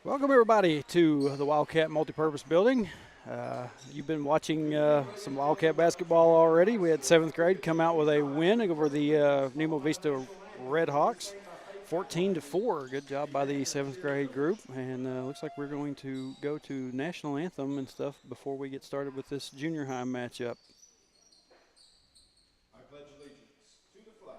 Welcome everybody to the Wildcat Multipurpose Building. You've been watching some Wildcat basketball already. We had 7th grade come out with a win over the Nemo Vista Red Hawks, 14-4. Good job by the 7th grade group. And looks like we're going to go to national anthem and stuff before we get started with this junior high matchup. I pledge allegiance to the flag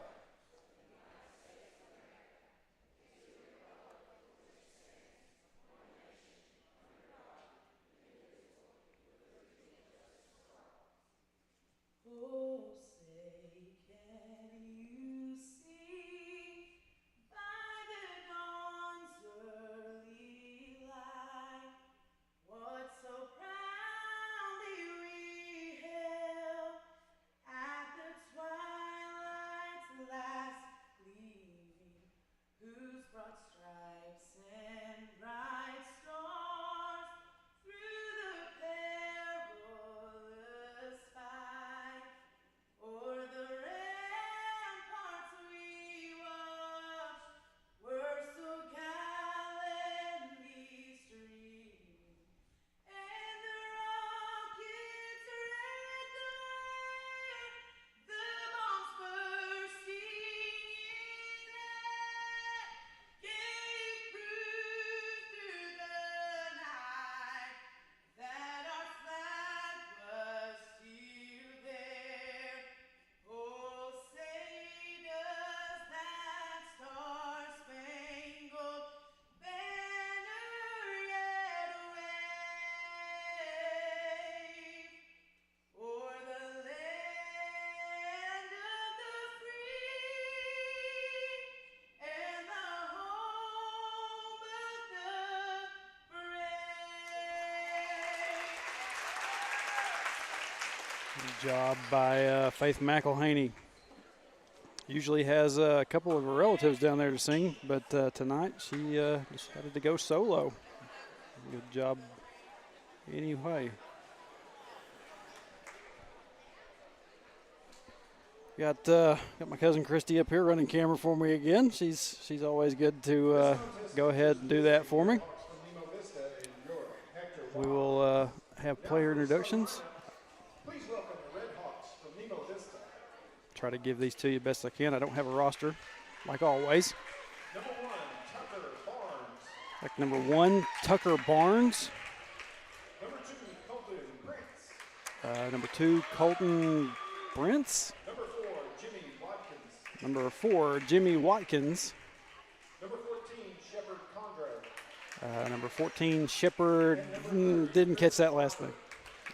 Oh, say, can you see by the dawn's early light what so proudly we hailed at the twilight's last gleaming, whose broad stripes and bright stars through the perilous fight o'er the ramparts we watched were so gallantly streaming, and the rocket's red glare, the bombs bursting in air, gave proof through the night that our flag was still there. Oh, say does that star-spangled banner yet wave o'er the land of the free and the home of the brave? Good job by Faith McElhaney. Usually has a couple of her relatives down there to sing, but tonight she decided to go solo. Good job anyway. Got my cousin Christy up here running camera for me again. She's always good to go ahead and do that for me. We will have player introductions. Please welcome the Red Hawks from Nemo Vista. Try to give these to you best I can. I don't have a roster, like always. Number 1, Tucker Barnes. Like number 1, Tucker Barnes. Number 2, Colton Prince. Number 2, Colton Brents. Number 4, Jimmy Watkins. Number 4, Jimmy Watkins. Number 14, Shepard Condre. Number 14, Shepard. Didn't catch that last thing.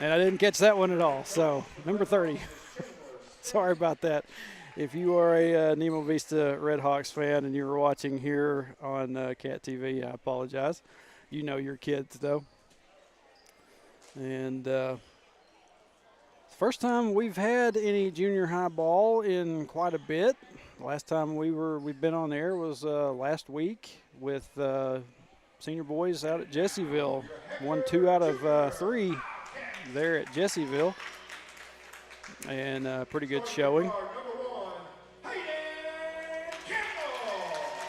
And I didn't catch that one at all. So, number 30. Sorry about that. If you are a Nemo Vista Red Hawks fan and you're watching here on Cat TV, I apologize. You know your kids, though. And first time we've had any junior high ball in quite a bit. Last time we've been on air was last week with senior boys out at Jessieville. Won 2 out of 3 there at Jessieville. And pretty good showing.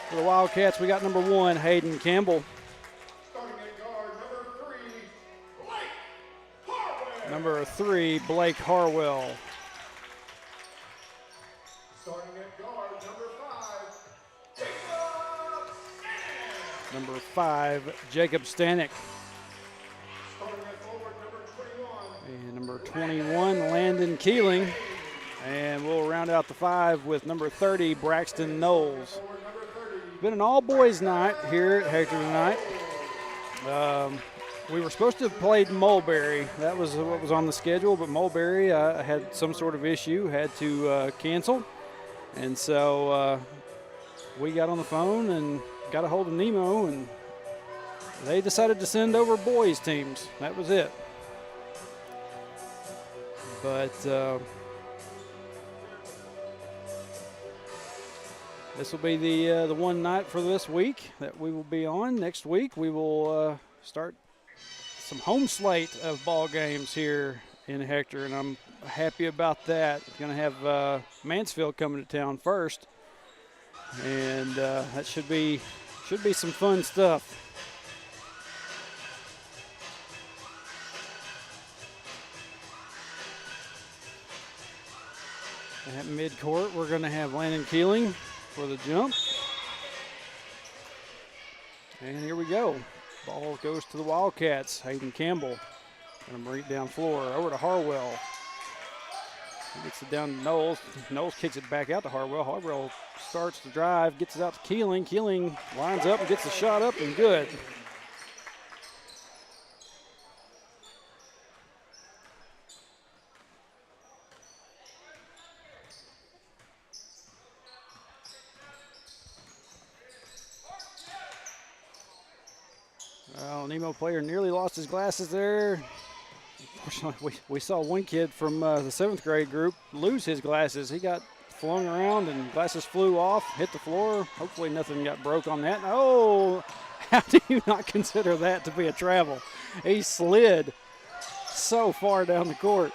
For the Wildcats, we got number 1, Hayden Campbell. Starting at guard, Number 3, Blake Harwell. Starting at guard, Number 5, Jacob Stanek. Starting at forward, number 21. And number 21, Landon Keeling. And we'll round out the 5 with number 30, Braxton Knowles. Been an all-boys night here at Hector tonight. We were supposed to have played Mulberry. That was what was on the schedule, but Mulberry had some sort of issue, had to cancel. And so we got on the phone and got a hold of Nemo, and they decided to send over boys teams. That was it. But this will be the one night for this week that we will be on. Next week we will start some home slate of ball games here in Hector, and I'm happy about that. Going to have Mansfield coming to town first, and that should be some fun stuff. At midcourt, we're going to have Landon Keeling for the jump. And here we go. Ball goes to the Wildcats. Hayden Campbell going to bring it down floor. Over to Harwell. He gets it down to Knowles. Knowles kicks it back out to Harwell. Harwell starts the drive, gets it out to Keeling. Keeling lines up and gets the shot up and good. Well, Nemo player nearly lost his glasses there. Unfortunately, we saw one kid from the 7th grade group lose his glasses. He got flung around and glasses flew off, hit the floor. Hopefully nothing got broke on that. Oh, how do you not consider that to be a travel? He slid so far down the court.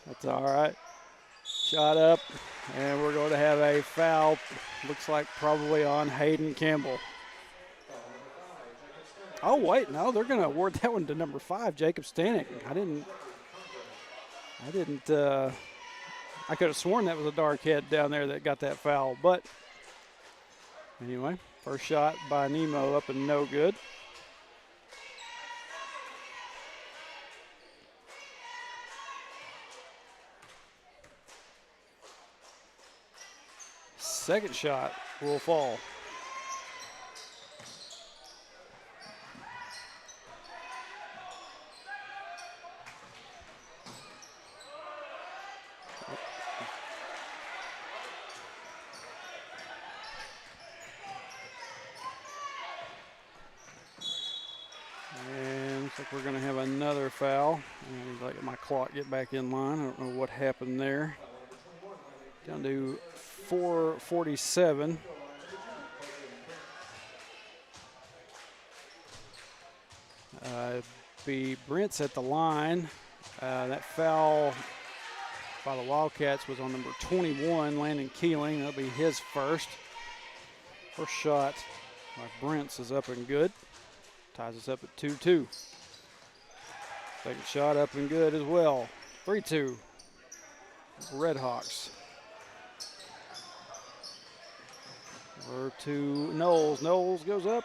That's all right. Shot up, and we're going to have a foul. Looks like probably on Hayden Campbell. Oh, wait, no, they're going to award that one to number 5, Jacob Stanek. I could have sworn that was a dark head down there that got that foul. But anyway, first shot by Nemo up and no good. Second shot will fall. And looks like we're going to have another foul. And let my clock get back in line. I don't know what happened there. Down to 4:47. Be Brent's at the line. That foul by the Wildcats was on number 21, Landon Keeling. That'll be his first. First shot by Brent's is up and good. Ties us up at 2-2. Second shot up and good as well. 3-2. Red Hawks. Over to Knowles. Knowles goes up.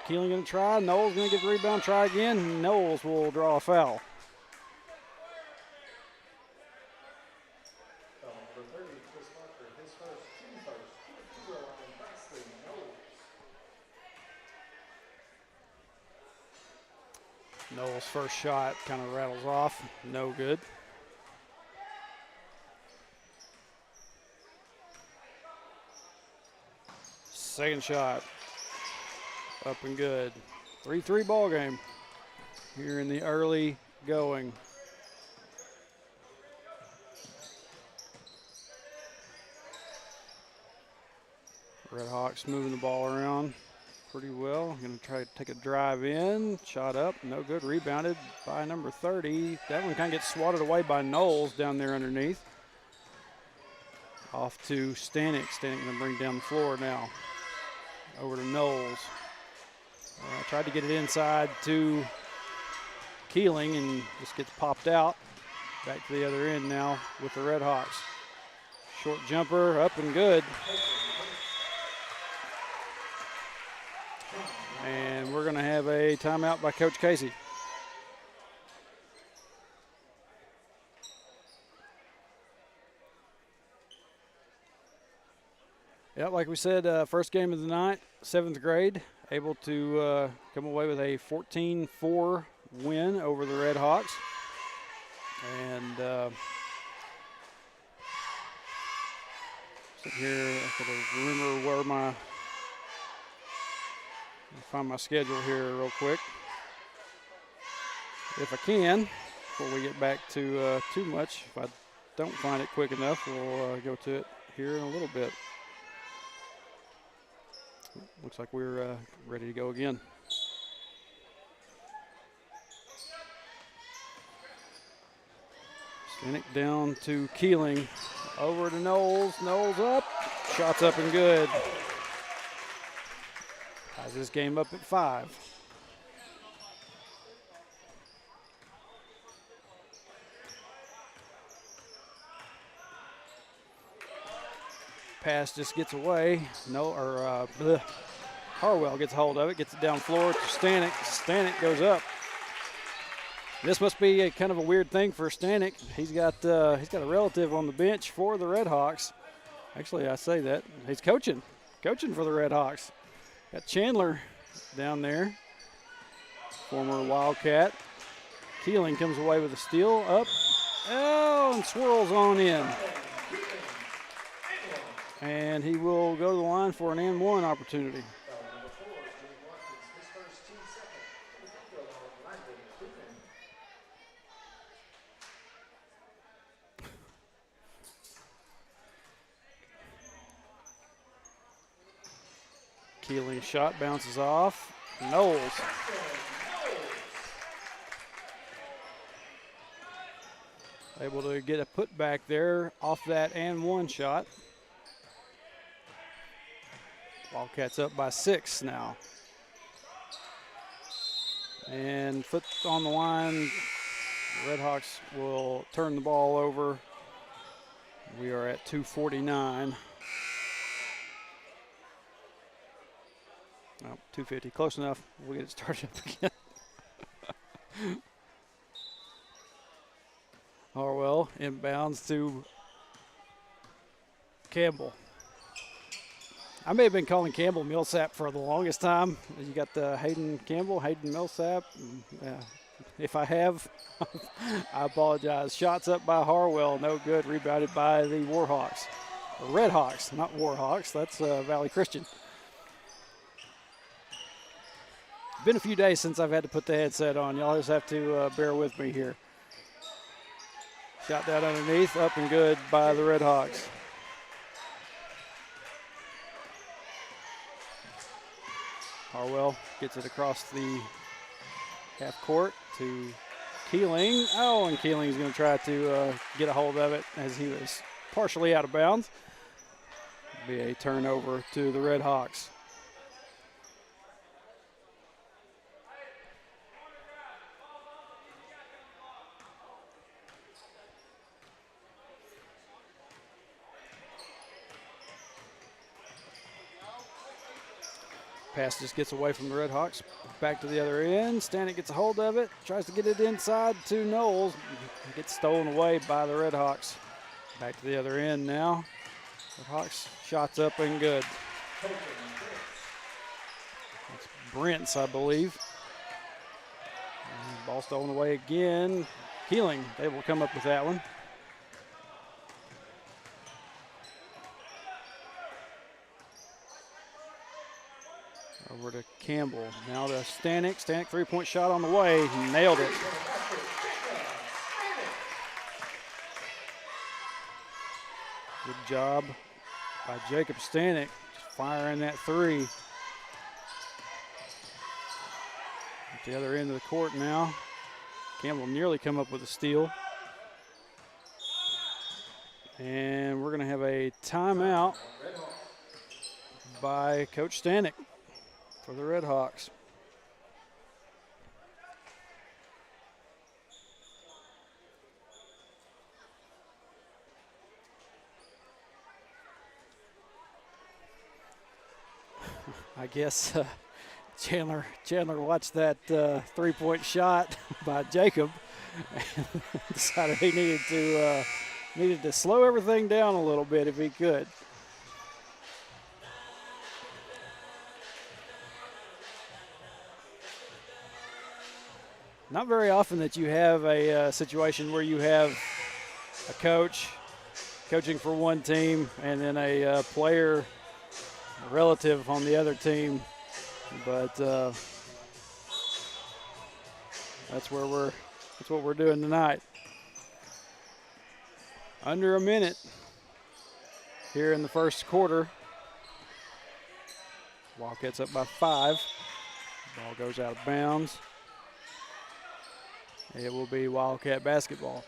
Keeling going to try. Knowles going to get the rebound. Try again. Knowles will draw a foul. Knowles' first shot kind of rattles off. No good. Second shot. Up and good. 3-3 ball game here in the early going. Red Hawks moving the ball around pretty well. Going to try to take a drive in. Shot up. No good. Rebounded by number 30. That one kind of gets swatted away by Knowles down there underneath. Off to Stanek. Stanek going to bring down the floor now. Over to Knowles. Tried to get it inside to Keeling and just gets popped out. Back to the other end now with the Red Hawks. Short jumper, up and good. And we're going to have a timeout by Coach Casey. Yeah, like we said, first game of the night, 7th grade, able to come away with a 14-4 win over the Red Hawks. And sitting here, I gotta remember where find my schedule here real quick. If I can, before we get back to too much. If I don't find it quick enough, we'll go to it here in a little bit. Looks like we're ready to go again. Stanek down to Keeling. Over to Knowles. Knowles up. Shots up and good. Ties this game up at 5. Pass just gets away. Harwell gets a hold of it, gets it down floor to Stanek. Stanek goes up. This must be a kind of a weird thing for Stanek. He's got a relative on the bench for the Red Hawks. Actually, I say that. He's coaching for the Red Hawks. Got Chandler down there, former Wildcat. Keeling comes away with a steal, up, and swirls on in. And he will go to the line for an and one opportunity. Keeling's shot bounces off. Knowles. Able to get a putback there off that and one shot. Wildcats up by 6 now. And foot on the line. The Red Hawks will turn the ball over. We are at 2:49. Oh, 2:50, close enough. We'll get it started up again. Harwell inbounds to Campbell. I may have been calling Campbell Millsap for the longest time. You got the Hayden Campbell, Hayden Millsap. If I have, I apologize. Shots up by Harwell, no good. Rebounded by the Warhawks. The Red Hawks, not Warhawks. That's Valley Christian. Been a few days since I've had to put the headset on. Y'all just have to bear with me here. Shot down underneath, up and good by the Red Hawks. Harwell gets it across the half court to Keeling. Oh, and Keeling's going to try to get a hold of it as he was partially out of bounds. Be a turnover to the Red Hawks. Pass just gets away from the Red Hawks. Back to the other end. Stanek gets a hold of it. Tries to get it inside to Knowles. Gets stolen away by the Red Hawks. Back to the other end now. Red Hawks shots up and good. That's Brent's, I believe. And ball stolen away again. Keeling able to come up with that one. Over to Campbell. Now to Stanek. Stanek three-point shot on the way. He nailed it. Good job by Jacob Stanek. Just firing that three. At the other end of the court now. Campbell nearly come up with a steal. And we're going to have a timeout by Coach Stanek for the Red Hawks. I guess Chandler watched that three-point shot by Jacob and decided he needed to slow everything down a little bit if he could. Not very often that you have a situation where you have a coach coaching for one team and then a player, a relative on the other team, but that's what we're doing tonight. Under a minute here in the first quarter. Wildcats up by 5. Ball goes out of bounds. It will be Wildcat basketball.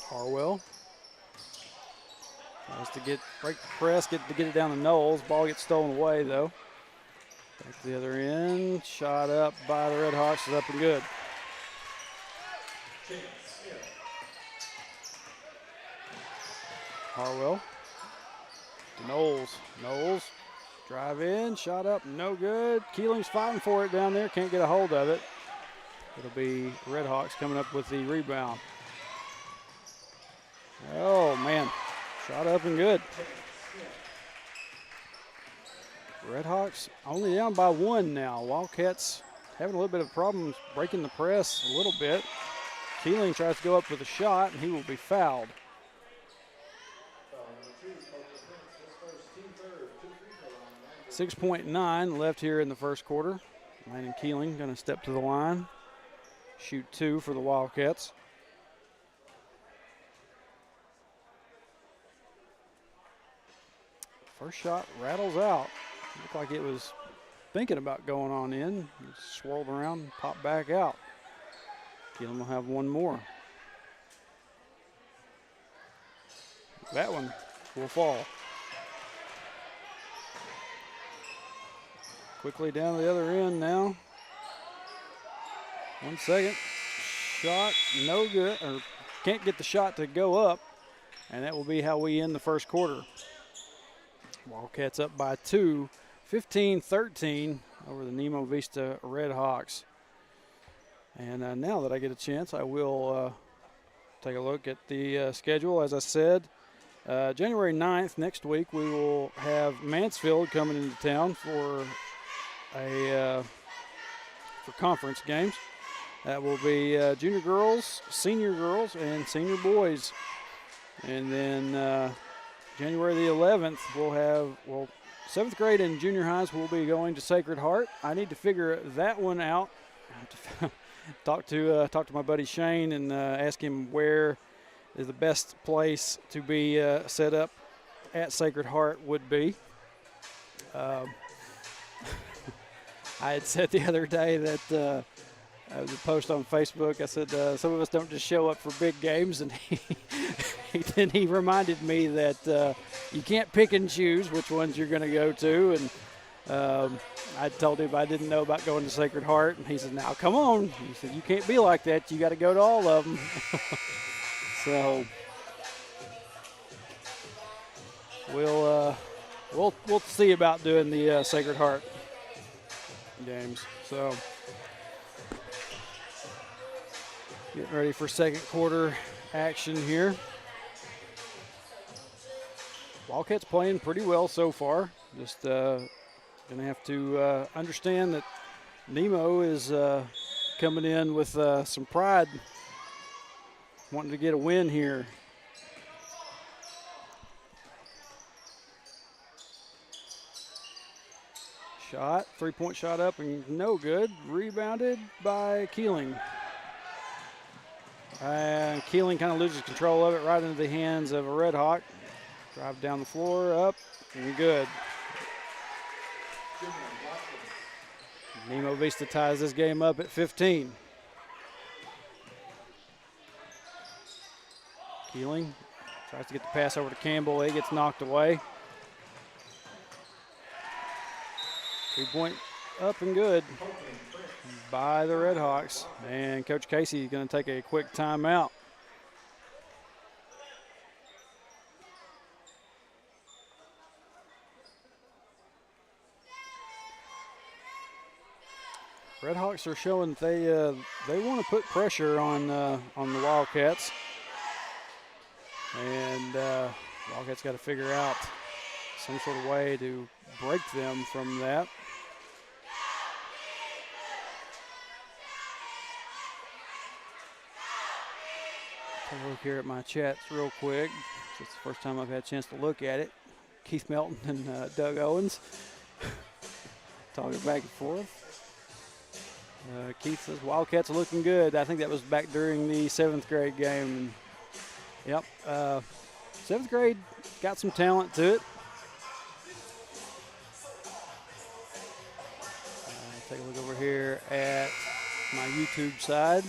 Harwell tries to break the press, get it down to Knowles. Ball gets stolen away though. At the other end, shot up by the Red Hawks is up and good. Harwell to Knowles. Knowles, drive in, shot up, no good. Keeling's fighting for it down there, can't get a hold of it. It'll be Red Hawks coming up with the rebound. Oh, man, shot up and good. Red Hawks only down by 1 now. Wildcats having a little bit of problems breaking the press a little bit. Keeling tries to go up with a shot, and he will be fouled. 6.9 left here in the first quarter. Landon Keeling going to step to the line, shoot 2 for the Wildcats. First shot rattles out. Looked like it was thinking about going on in. It swirled around and popped back out. Keeling will have one more. That one will fall. Quickly down the other end now. 1 second. Shot, no good, or can't get the shot to go up. And that will be how we end the first quarter. Wildcats up by 2, 15-13 over the Nemo Vista Red Hawks. And now that I get a chance, I will take a look at the schedule. As I said, January 9th, next week, we will have Mansfield coming into town for conference games. That will be junior girls, and senior boys. And then January the 11th, we'll have, 7th grade and junior highs will be going to Sacred Heart. I need to figure that one out. I have to talk to my buddy Shane and ask him where is the best place to be set up at Sacred Heart would be. I had said the other day that I was a post on Facebook. I said some of us don't just show up for big games, and he reminded me that you can't pick and choose which ones you're going to go to. And I told him I didn't know about going to Sacred Heart, and he said, "Now come on," he said, "you can't be like that. You got to go to all of them." So we'll see about doing the Sacred Heart games. So getting ready for second quarter action here. Wildcats playing pretty well so far. Just going to have to understand that Nemo is coming in with some pride, wanting to get a win here. Shot, three-point shot up and no good. Rebounded by Keeling. And Keeling kind of loses control of it right into the hands of a Red Hawk. Drive down the floor, up, and good. Nemo Vista ties this game up at 15. Keeling tries to get the pass over to Campbell. It gets knocked away. 3-point up and good by the Red Hawks. And Coach Casey is going to take a quick timeout. Red Hawks are showing that they want to put pressure on the Wildcats. And Wildcats got to figure out some sort of way to break them from that. Take a look here at my chats real quick. It's the first time I've had a chance to look at it. Keith Melton and Doug Owens talking back and forth. Keith says Wildcats are looking good. I think that was back during the 7th grade game. Yep, 7th grade got some talent to it. Take a look over here at my YouTube side.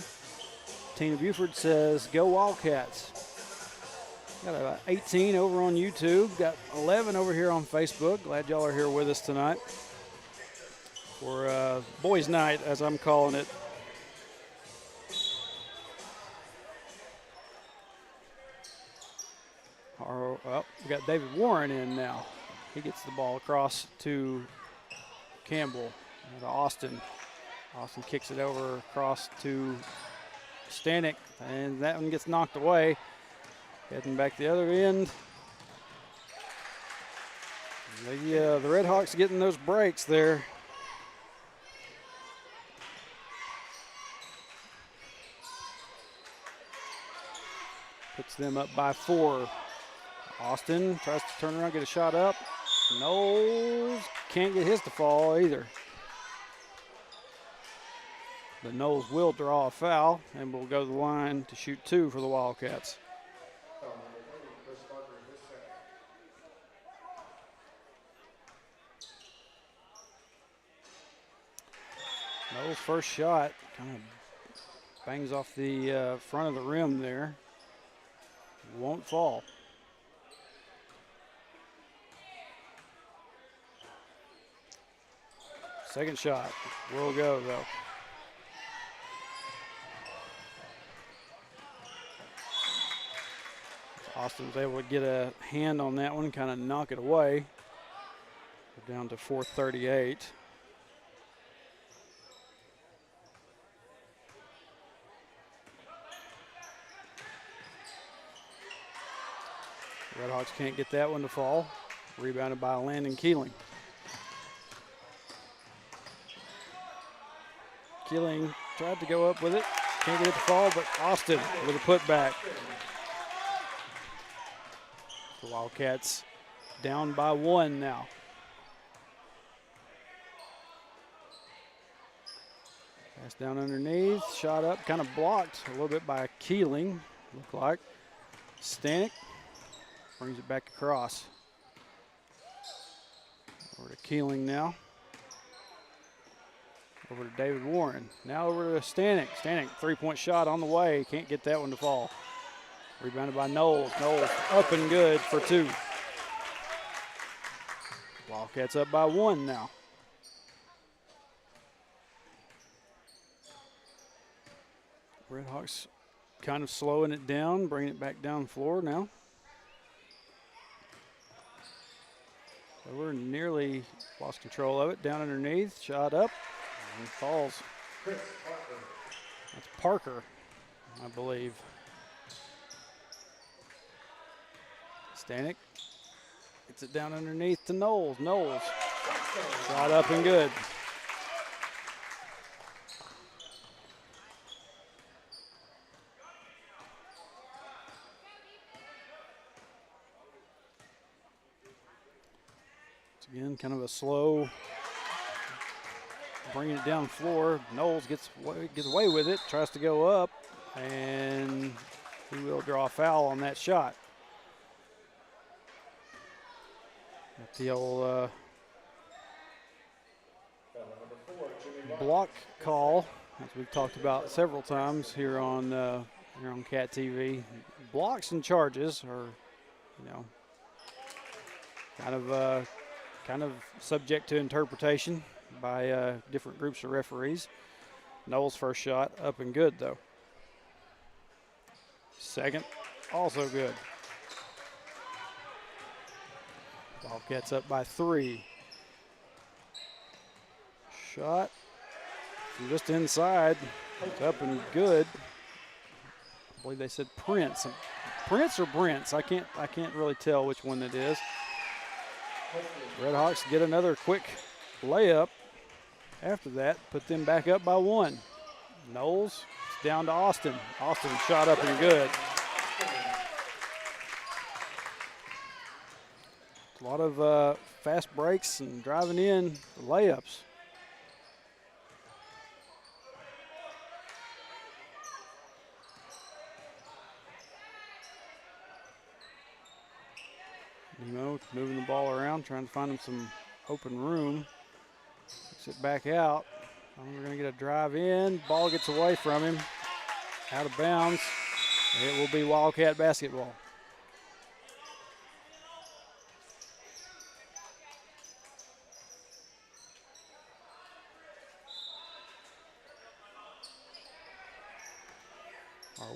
Tina Buford says, "Go Wildcats." Got about 18 over on YouTube. Got 11 over here on Facebook. Glad y'all are here with us tonight. for boys' night, as I'm calling it. Well, we got David Warren in now. He gets the ball across to Campbell and to Austin. Austin kicks it over across to Stanek, and that one gets knocked away. Heading back the other end. The Red Hawks getting those breaks there. Puts them up by 4. Austin tries to turn around, get a shot up. Knowles can't get his to fall either. But Knowles will draw a foul and will go to the line to shoot 2 for the Wildcats. Knowles' first shot kind of bangs off the front of the rim there. Won't fall. Second shot will go, though. Austin was able to get a hand on that one, kind of knock it away. We're down to 4:38. Redhawks can't get that one to fall. Rebounded by Landon Keeling. Keeling tried to go up with it. Can't get it to fall, but Austin with a putback. The Wildcats down by 1 now. Pass down underneath, shot up, kind of blocked a little bit by Keeling, looked like. Stanek brings it back across. Over to Keeling now. Over to David Warren. Now over to Stanek. Stanek, 3-point shot on the way. Can't get that one to fall. Rebounded by Knowles. Knowles up and good for 2. Wildcats up by 1 now. Redhawks kind of slowing it down, bringing it back down the floor now. So we're nearly lost control of it. Down underneath, shot up, and falls. That's Parker, I believe. Stanek gets it down underneath to Knowles. Knowles, shot up and good. Again, kind of a slow, bringing it down the floor. Knowles gets away with it, tries to go up, and he will draw a foul on that shot. Got the old block call, as we've talked about several times here on Cat TV. Blocks and charges are, kind of subject to interpretation by different groups of referees. Knowles' first shot up and good, though. Second, also good. Wildcats up by 3. Shot from just inside. It's up and good. I believe they said Prince. Prince or Brents? I can't really tell which one it is. Redhawks get another quick layup after that, put them back up by 1. Knowles down to Austin. Austin shot up and good. A lot of fast breaks and driving in layups. Nemo moving the ball around, trying to find him some open room. Kicks it back out. We're going to get a drive in. Ball gets away from him. Out of bounds. It will be Wildcat basketball.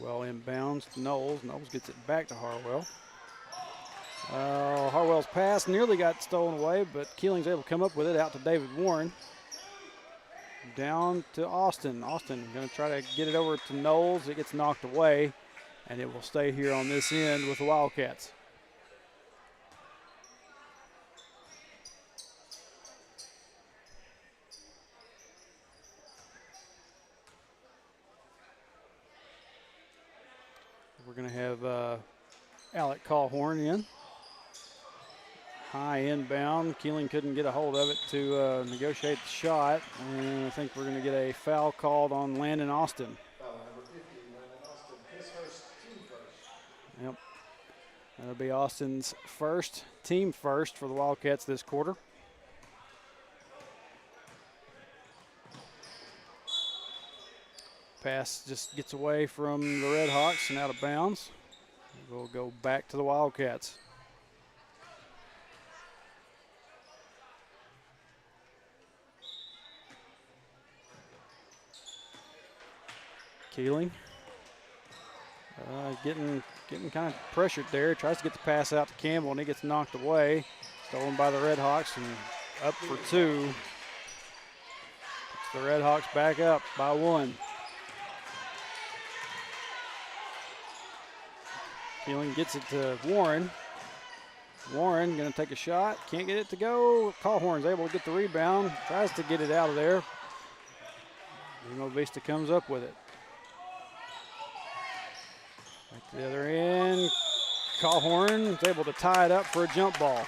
Harwell inbounds to Knowles. Knowles gets it back to Harwell. Harwell's pass nearly got stolen away, but Keeling's able to come up with it out to David Warren. Down to Austin. Austin going to try to get it over to Knowles. It gets knocked away, and it will stay here on this end with the Wildcats. We're going to have Alec Callhorn in. High inbound. Keeling couldn't get a hold of it to negotiate the shot. And I think we're going to get a foul called on Landon Austin. Foul number 50, Landon Austin. His first, team first. Yep. That'll be Austin's first, team first for the Wildcats this quarter. Pass just gets away from the Red Hawks and out of bounds. We'll go back to the Wildcats. Keeling getting kind of pressured there. Tries to get the pass out to Campbell, and he gets knocked away. Stolen by the Red Hawks and up for two. Puts the Red Hawks back up by one. Keeling gets it to Warren. Warren going to take a shot. Can't get it to go. Callhorn's able to get the rebound. Tries to get it out of there. Nemo Vista comes up with it. Back to the other end. Callhorn is able to tie it up for a jump ball.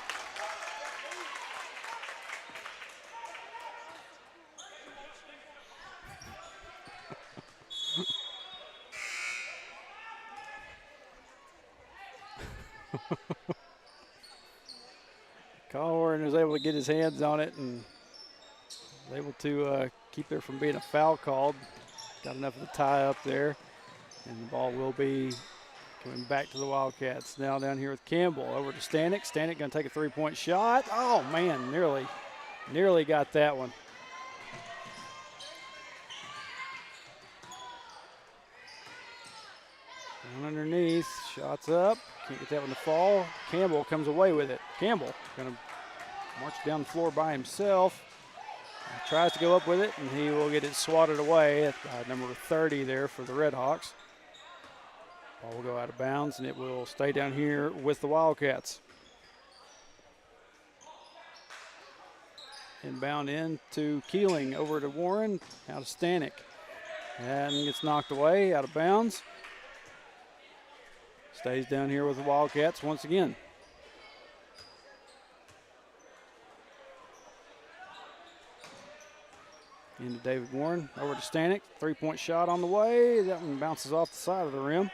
Callhorn was able to get his hands on it and was able to keep there from being a foul called. Got enough of the tie up there. And the ball will be coming back to the Wildcats. Now down here with Campbell over to Stanek. Stanek going to take a three-point shot. Oh, man, nearly got that one. Down underneath, shots up. Can't get that one to fall. Campbell comes away with it. Campbell going to march down the floor by himself. Tries to go up with it, and he will get it swatted away at number 30 there for the Red Hawks. Ball will go out of bounds, and it will stay down here with the Wildcats. Inbound in to Keeling, over to Warren, out to Stanek. And gets knocked away, out of bounds. Stays down here with the Wildcats once again. Into David Warren, over to Stanek. Three-point shot on the way. That one bounces off the side of the rim.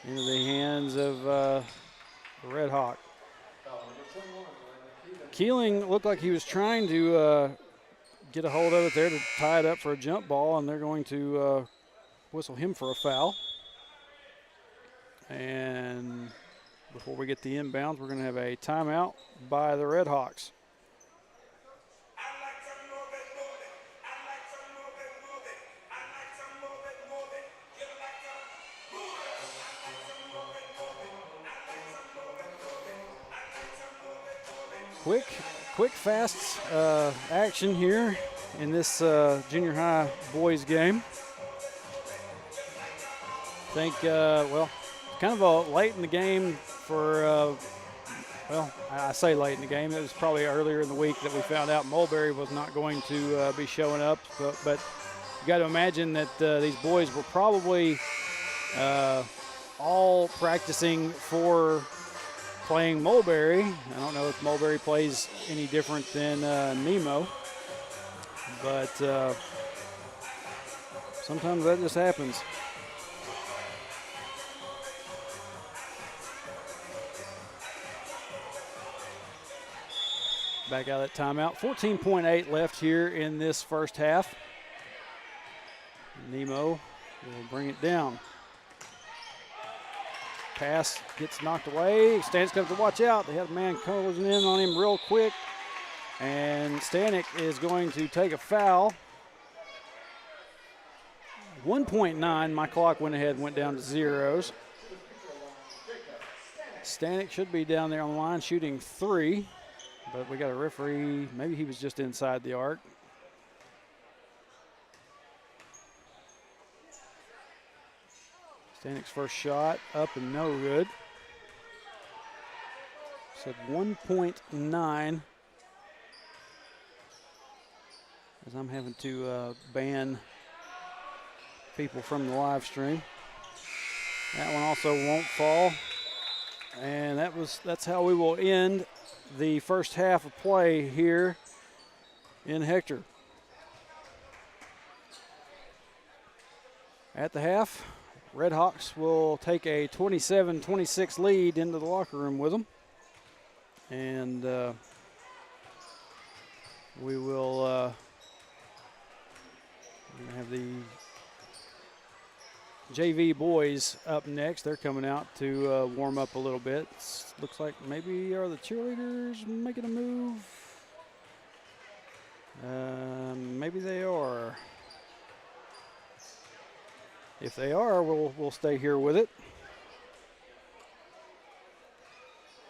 Into the hands of the Red Hawk. Keeling looked like he was trying to get a hold of it there to tie it up for a jump ball, and they're going to whistle him for a foul. And before we get the inbounds, we're going to have a timeout by the Red Hawks. Quick, fast action here in this junior high boys game. I think, kind of a late in the game for, I say late in the game. It was probably earlier in the week that we found out Mulberry was not going to be showing up. But you got to imagine that these boys were probably all practicing for playing Mulberry. I don't know if Mulberry plays any different than Nemo, but sometimes that just happens. Back out of that timeout. 14.8 left here in this first half. Nemo will bring it down. Pass gets knocked away. Stanek comes to watch out. They have a man closing in on him real quick. And Stanek is going to take a foul. 1.9. My clock went ahead and went down to zeros. Stanek should be down there on the line shooting 3, but we got a referee. Maybe he was just inside the arc. Stanek's first shot up and no good. Said 1.9. As I'm having to ban people from the live stream. That one also won't fall. And that's how we will end the first half of play here in Hector. At the half, Red Hawks will take a 27-26 lead into the locker room with them. And we will have the JV boys up next. They're coming out to warm up a little bit. Looks like maybe are the cheerleaders making a move? Maybe they are. If they are, we'll stay here with it.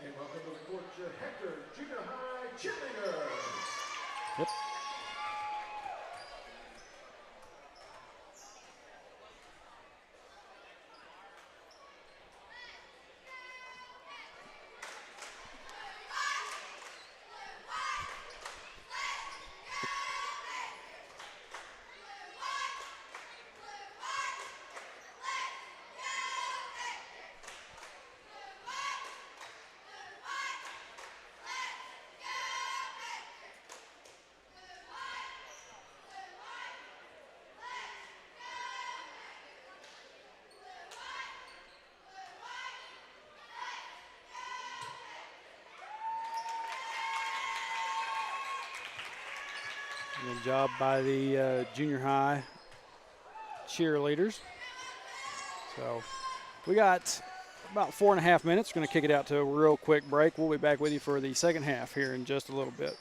And welcome to the court, your Hector Junior High cheerleaders. Yep. Good job by the junior high cheerleaders. So we got about 4.5 minutes. We're going to kick it out to a real quick break. We'll be back with you for the second half here in just a little bit.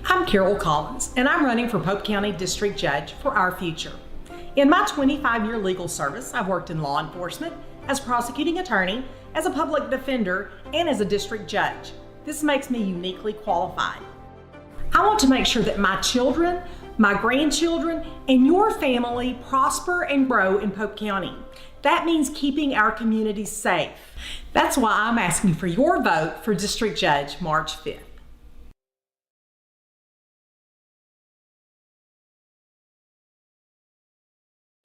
I'm Carol Collins, and I'm running for Pope County District Judge for Our Future. In my 25-year legal service, I've worked in law enforcement, as prosecuting attorney, as a public defender, and as a district judge. This makes me uniquely qualified. I want to make sure that my children, my grandchildren, and your family prosper and grow in Pope County. That means keeping our communities safe. That's why I'm asking for your vote for District Judge March 5th.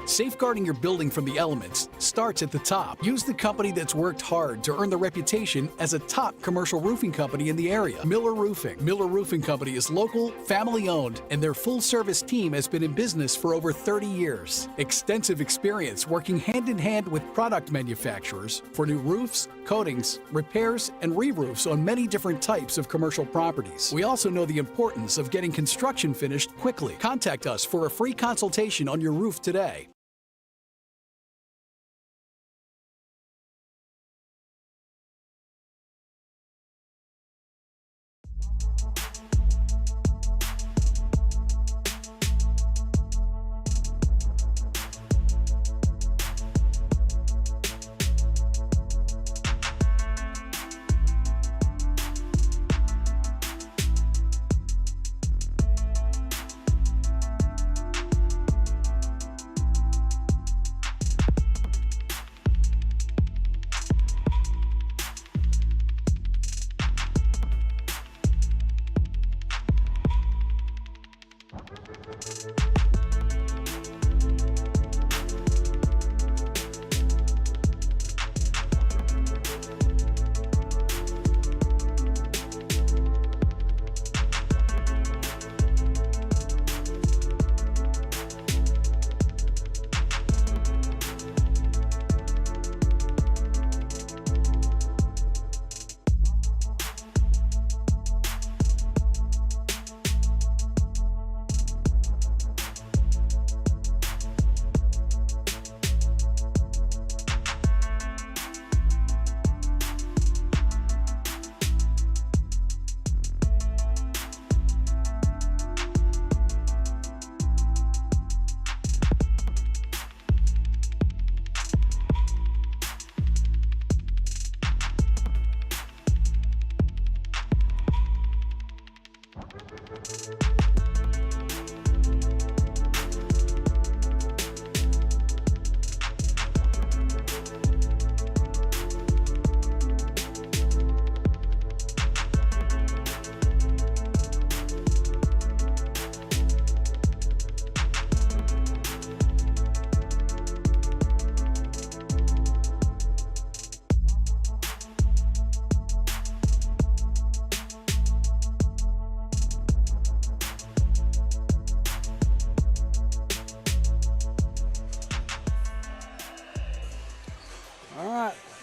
Safeguarding your building from the elements starts at the top. Use the company that's worked hard to earn the reputation as a top commercial roofing company in the area, Miller Roofing. Miller Roofing Company is local, family-owned, and their full-service team has been in business for over 30 years. Extensive experience working hand-in-hand with product manufacturers for new roofs, coatings, repairs, and re-roofs on many different types of commercial properties. We also know the importance of getting construction finished quickly. Contact us for a free consultation on your roof today.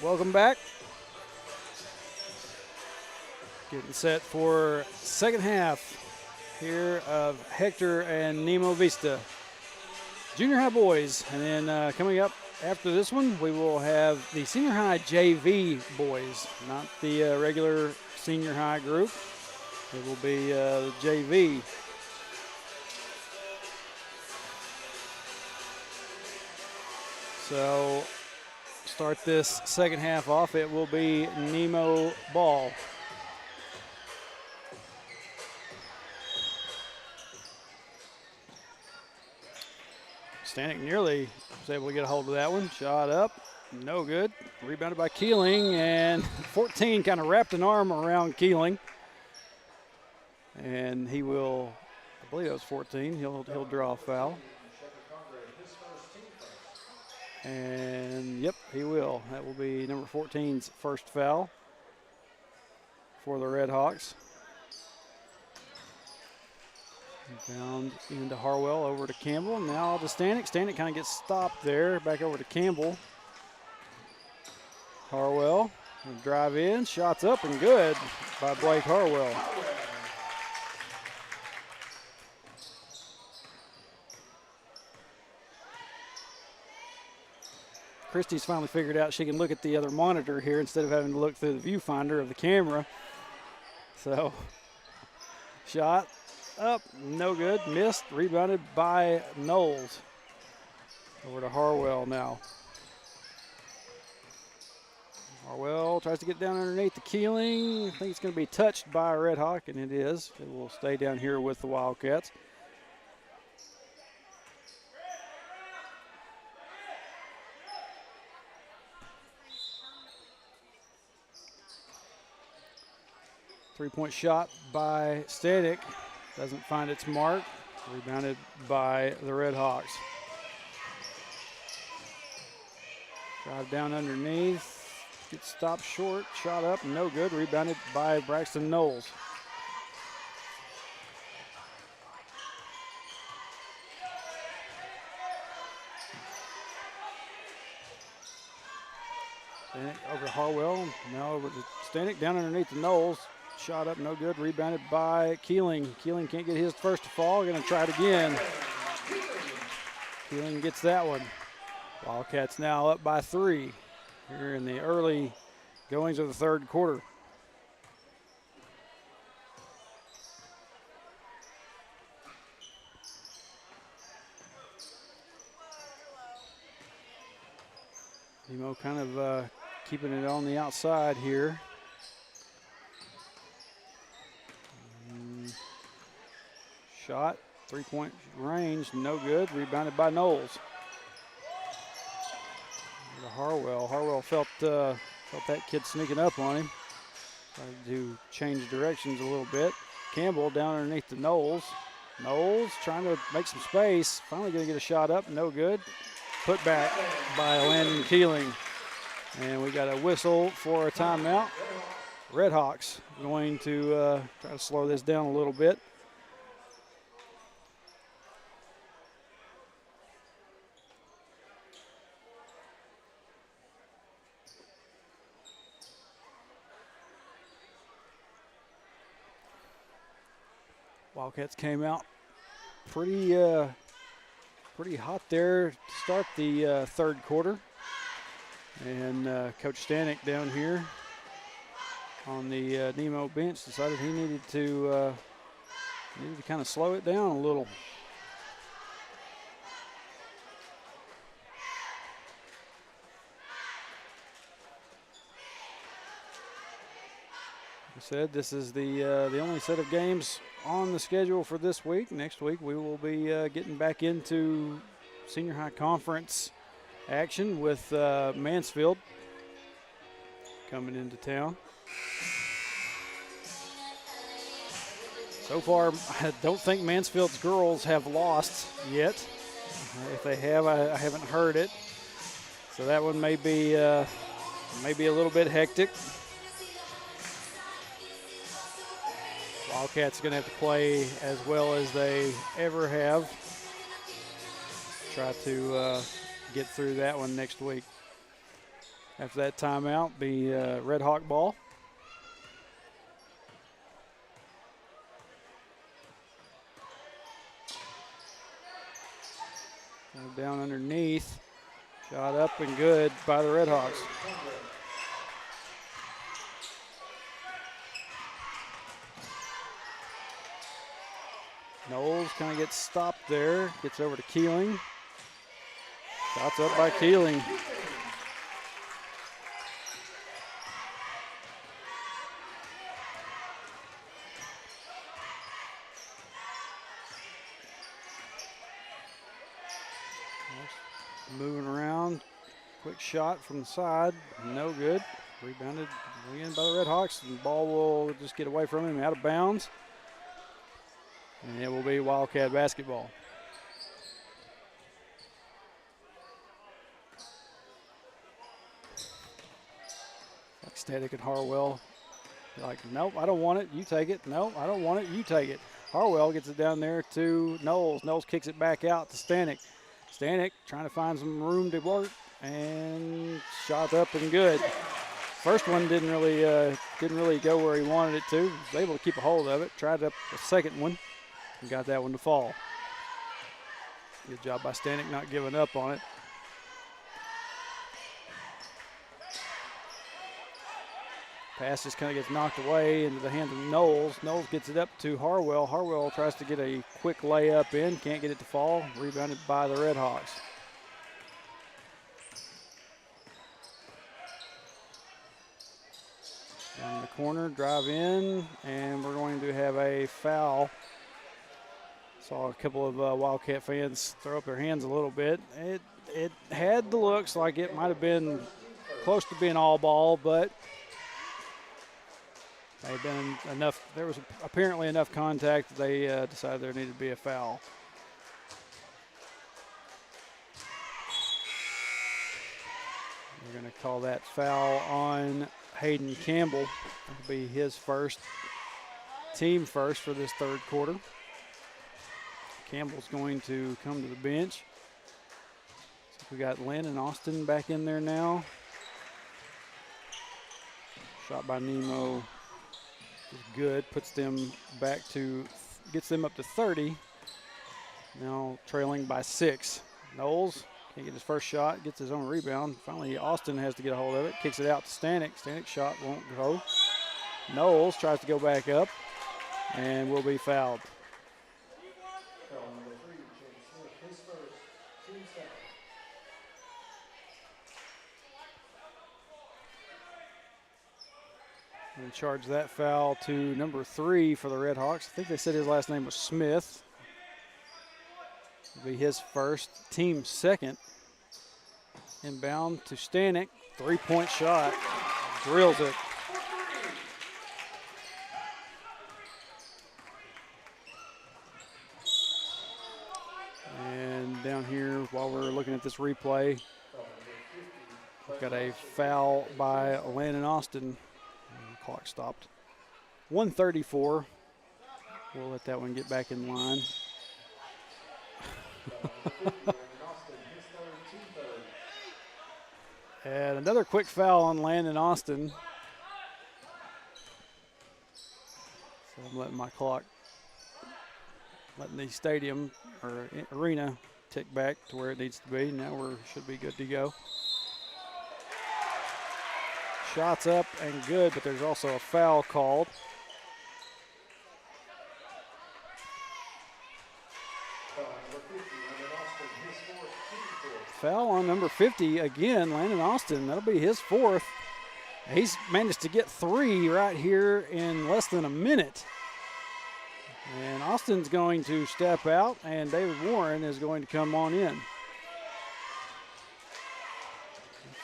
Welcome back. Getting set for second half here of Hector and Nemo Vista. Junior high boys. And then coming up after this one, we will have the senior high JV boys, not the regular senior high group. It will be the JV. So start this second half off, it will be Nemo ball. Stanek nearly was able to get a hold of that one. Shot up, no good. Rebounded by Keeling, and 14 kind of wrapped an arm around Keeling. And he will, I believe that was 14, he'll draw a foul. And yep, he will. That will be number 14's first foul for the Red Hawks. Down into Harwell, over to Campbell. Now to Stanek. Stanek kind of gets stopped there. Back over to Campbell. Harwell, drive in, shots up and good by Blake Harwell. Christie's finally figured out she can look at the other monitor here instead of having to look through the viewfinder of the camera. So, shot up, no good, missed, rebounded by Knowles. Over to Harwell now. Harwell tries to get down underneath the Keeling. I think it's going to be touched by a Red Hawk, and it is. It will stay down here with the Wildcats. Three-point shot by Stanek. Doesn't find its mark. Rebounded by the Red Hawks. Drive down underneath. Gets stopped short. Shot up, no good. Rebounded by Braxton Knowles. Stanek over to Harwell. Now over to Stanek. Down underneath the Knowles. Shot up, no good. Rebounded by Keeling. Keeling can't get his first to fall. Going to try it again. Keeling gets that one. Wildcats now up by 3 here in the early goings of the third quarter. Nemo kind of keeping it on the outside here. Shot, three-point range, no good. Rebounded by Knowles. To Harwell. Harwell felt that kid sneaking up on him. Tried to change directions a little bit. Campbell down underneath the Knowles. Knowles trying to make some space. Finally going to get a shot up. No good. Put back by Landon Keeling. And we got a whistle for a timeout. Redhawks going to try to slow this down a little bit. Wildcats came out pretty hot there to start the third quarter. And Coach Stanek down here on the Nemo bench decided he needed to kind of slow it down a little. Like I said, this is the only set of games on the schedule for this week. Next week we will be getting back into senior high conference action with Mansfield coming into town. So far, I don't think Mansfield's girls have lost yet. If they have, I haven't heard it. So that one may be a little bit hectic. Wildcats going to have to play as well as they ever have. Try to get through that one next week. After that timeout, be Red Hawk ball. Down underneath. Shot up and good by the Red Hawks. Knowles kind of gets stopped there. Gets over to Keeling. Shots up by Keeling. Moving around. Quick shot from the side. No good. Rebounded again by the Red Hawks. And the ball will just get away from him out of bounds. And it will be Wildcat basketball. Static and Harwell. Like, nope, I don't want it. You take it. Nope, I don't want it. You take it. Harwell gets it down there to Knowles. Knowles kicks it back out to Stanek. Stanek trying to find some room to work and shot up and good. First one didn't really go where he wanted it to. Was able to keep a hold of it. Tried up the second one and got that one to fall. Good job by Stanek not giving up on it. Pass just kind of gets knocked away into the hands of Knowles. Knowles gets it up to Harwell. Harwell tries to get a quick layup in. Can't get it to fall. Rebounded by the Red Hawks. Down in the corner, drive in, and we're going to have a foul. Saw a couple of Wildcat fans throw up their hands a little bit. It had the looks like it might have been close to being all ball, but they've been enough. There was apparently enough contact that they decided there needed to be a foul. We're going to call that foul on Hayden Campbell. It'll be his first, team first for this third quarter. Campbell's going to come to the bench. So we got Lynn and Austin back in there now. Shot by Nemo is good. Puts them back to, gets them up to 30. Now trailing by 6. Knowles can't get his first shot, gets his own rebound. Finally, Austin has to get a hold of it. Kicks it out to Stanek. Stanek's shot won't go. Knowles tries to go back up and will be fouled. And charge that foul to number 3 for the Red Hawks. I think they said his last name was Smith. It'll be his first, team second. Inbound to Stanek, 3-point shot, drills it. down here while we're looking at this replay. We've got a foul by Landon Austin. And the clock stopped. 134. We'll let that one get back in line. And another quick foul on Landon Austin. So I'm letting my clock, letting the stadium or arena tick back to where it needs to be. Now we should be good to go. Shots up and good, but there's also a foul called. Foul on number 50 again, Landon Austin. That'll be his fourth. He's managed to get 3 right here in less than a minute. And Austin's going to step out, and David Warren is going to come on in.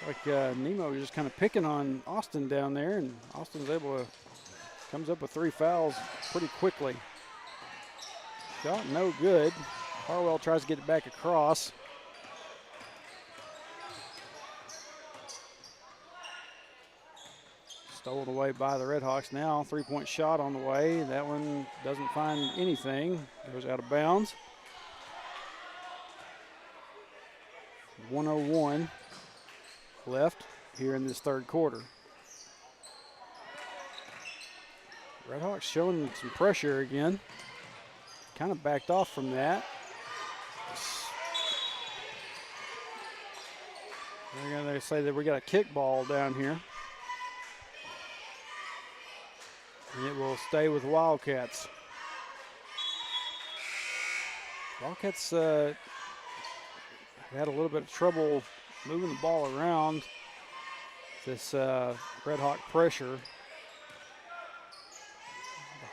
Looks like Nemo is just kind of picking on Austin down there, and Austin's able to, comes up with 3 fouls pretty quickly. Shot no good. Harwell tries to get it back across. Stolen away by the Redhawks now. 3-point shot on the way. That one doesn't find anything. Goes out of bounds. 1:01 left here in this third quarter. Redhawks showing some pressure again. Kind of backed off from that. They're going to say that we got a kick ball down here. And it will stay with Wildcats. Wildcats had a little bit of trouble moving the ball around. This Redhawk pressure.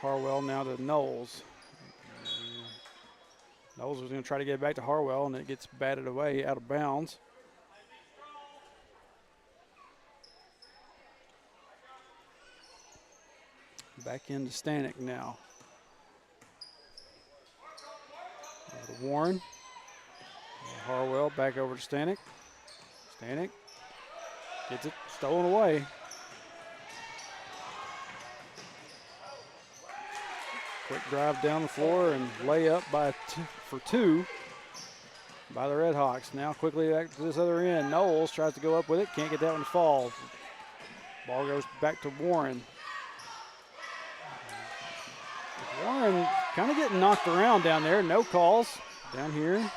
Harwell now to Knowles. Knowles was going to try to get it back to Harwell, and it gets batted away out of bounds. Back into Stanek now. Over to Warren. Harwell back over to Stanek. Stanek gets it stolen away. Quick drive down the floor and layup for 2 by the Redhawks. Now quickly back to this other end. Knowles tries to go up with it. Can't get that one to fall. Ball goes back to Warren. Warren kind of getting knocked around down there. No calls down here.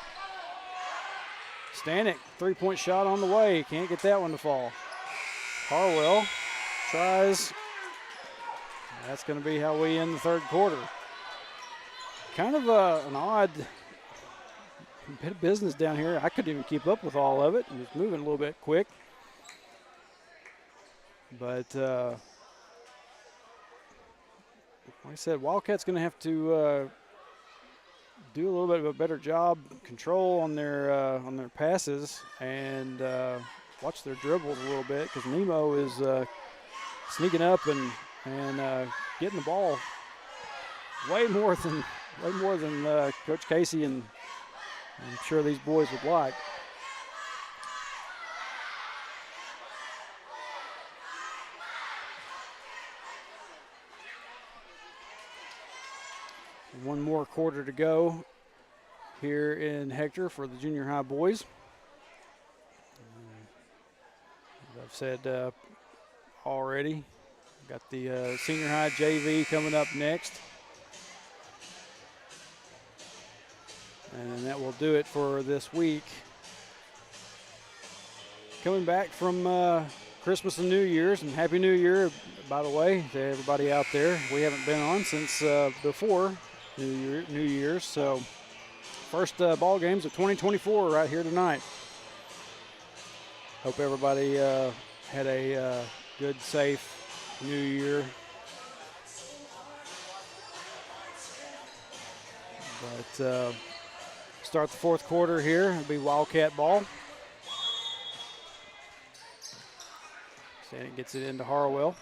Stanek, 3-point shot on the way. Can't get that one to fall. Harwell tries. That's going to be how we end the third quarter. Kind of an odd bit of business down here. I couldn't even keep up with all of it. It was moving a little bit quick. But like I said, Wildcats going to have to do a little bit of a better job control on their passes and watch their dribbles a little bit, because Nemo is sneaking up and getting the ball way more than Coach Casey and I'm sure these boys would like. One more quarter to go here in Hector for the junior high boys. As I've said already, got the senior high JV coming up next. And that will do it for this week. Coming back from Christmas and New Year's, and Happy New Year, by the way, to everybody out there. We haven't been on since before New Year's, so first ball games of 2024 right here tonight. Hope everybody had a good, safe New Year. But start the fourth quarter here. It'll be Wildcat ball. Stanek gets it into Harwell.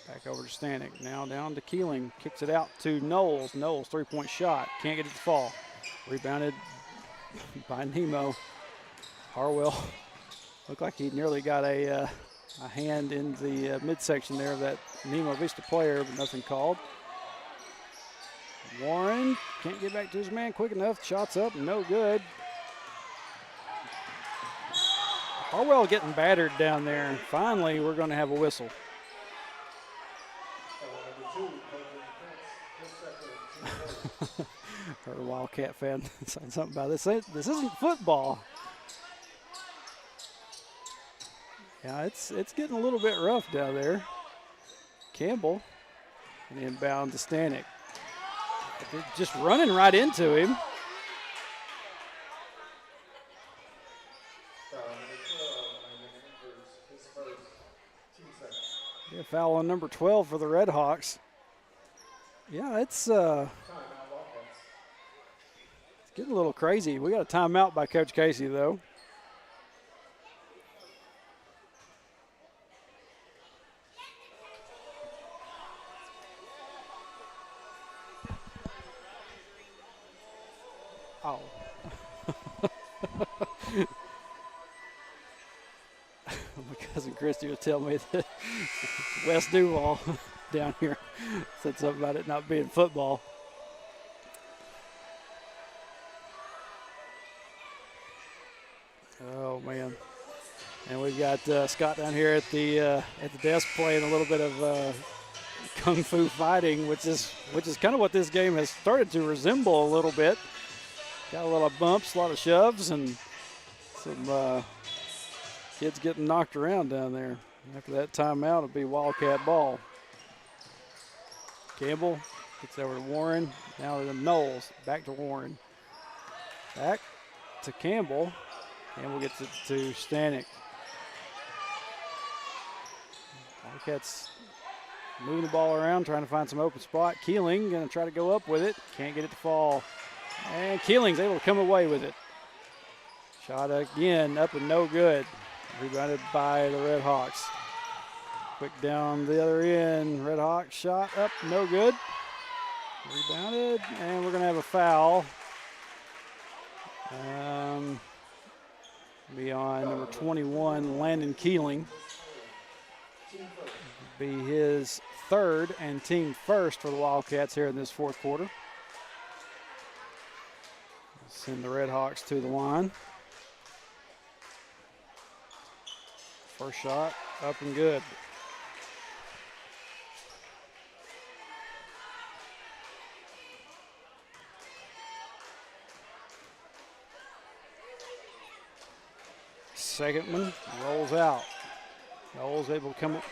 Back over to Stanek. Now down to Keeling. Kicks it out to Knowles. Knowles, 3-point shot. Can't get it to fall. Rebounded by Nemo. Harwell looked like he nearly got a hand in the midsection there of that Nemo Vista player, but nothing called. Warren can't get back to his man quick enough. Shots up, no good. Harwell getting battered down there, and finally we're going to have a whistle. Heard a Wildcat fan saying something about this. This isn't football. Yeah, it's getting a little bit rough down there. Campbell and inbound to Stanek. They're just running right into him. Yeah, foul on number 12 for the Red Hawks. Yeah, it's getting a little crazy. We got a timeout by Coach Casey, though. Oh. My cousin Christy was telling me that Wes Duval down here said something about it not being football. Oh man! And we've got Scott down here at the desk playing a little bit of kung fu fighting, which is kind of what this game has started to resemble a little bit. Got a lot of bumps, a lot of shoves, and some kids getting knocked around down there. After that timeout, it'll be Wildcat ball. Campbell gets over to Warren. Now to the Knowles. Back to Warren. Back to Campbell. Campbell gets it to Stanek. Wildcats moving the ball around, trying to find some open spot. Keeling going to try to go up with it. Can't get it to fall. And Keeling's able to come away with it. Shot again, up and no good. Rebounded by the Red Hawks. Quick down the other end. Red Hawks shot up, no good. Rebounded, and we're going to have a foul. Be on number 21, Landon Keeling. Be his third and team first for the Wildcats here in this fourth quarter. Send the Red Hawks to the line. First shot, up and good. Second one rolls out. Knowles able to come up.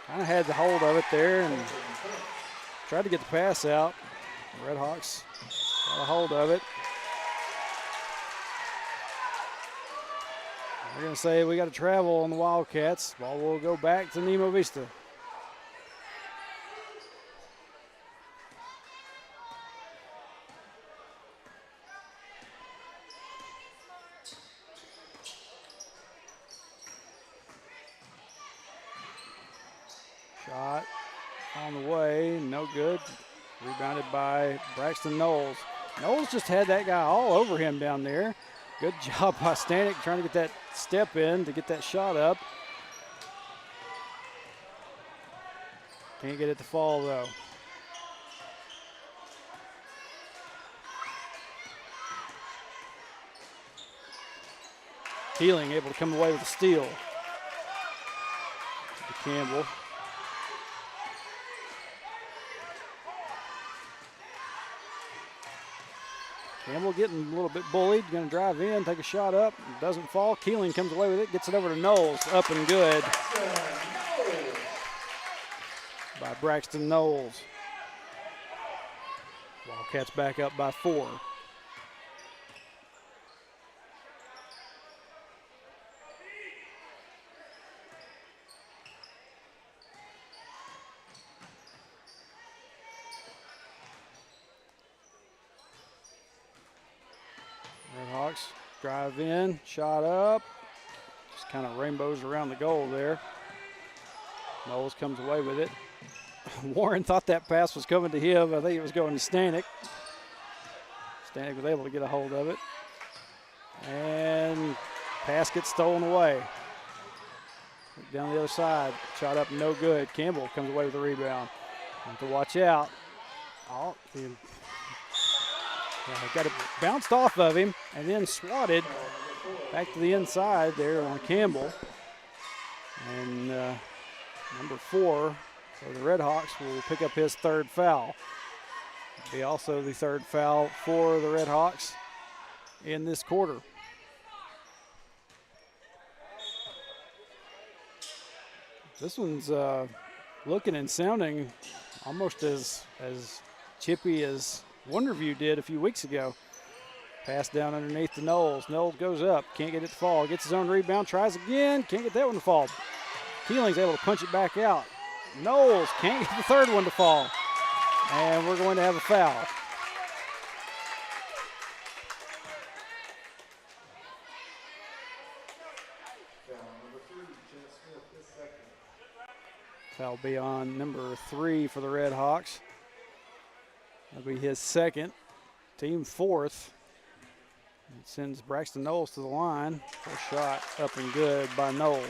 Kind of had the hold of it there and tried to get the pass out. The Red Hawks got a hold of it. We're going to say we got to travel on the Wildcats. Ball will go back to Nemo Vista. Shot on the way, no good. Rebounded by Braxton Knowles. Knowles just had that guy all over him down there. Good job by Stanek trying to get that step in to get that shot up. Can't get it to fall though. Keeling able to come away with a steal. To Campbell. Campbell getting a little bit bullied, going to drive in, take a shot up, doesn't fall. Keeling comes away with it, gets it over to Knowles, up and good by Braxton Knowles. Wildcats back up by 4. Drive in, shot up, just kind of rainbows around the goal there. Knowles comes away with it. Warren thought that pass was coming to him. I think it was going to Stanek. Stanek was able to get a hold of it. And pass gets stolen away. Down the other side, shot up, no good. Campbell comes away with the rebound. Have to watch out. Oh, got it bounced off of him and then swatted back to the inside there on Campbell. And number 4 for the Red Hawks will pick up his 3rd foul. It'll be also the 3rd foul for the Red Hawks in this quarter. This one's looking and sounding almost as chippy as Wonderview did a few weeks ago. Pass down underneath to Knowles. Knowles goes up, can't get it to fall. Gets his own rebound, tries again, can't get that one to fall. Keeling's able to punch it back out. Knowles can't get the 3rd one to fall. And we're going to have a foul. Foul be on number 3 for the Red Hawks. That'll be his 2nd, team 4th. It sends Braxton Knowles to the line. First shot up and good by Knowles.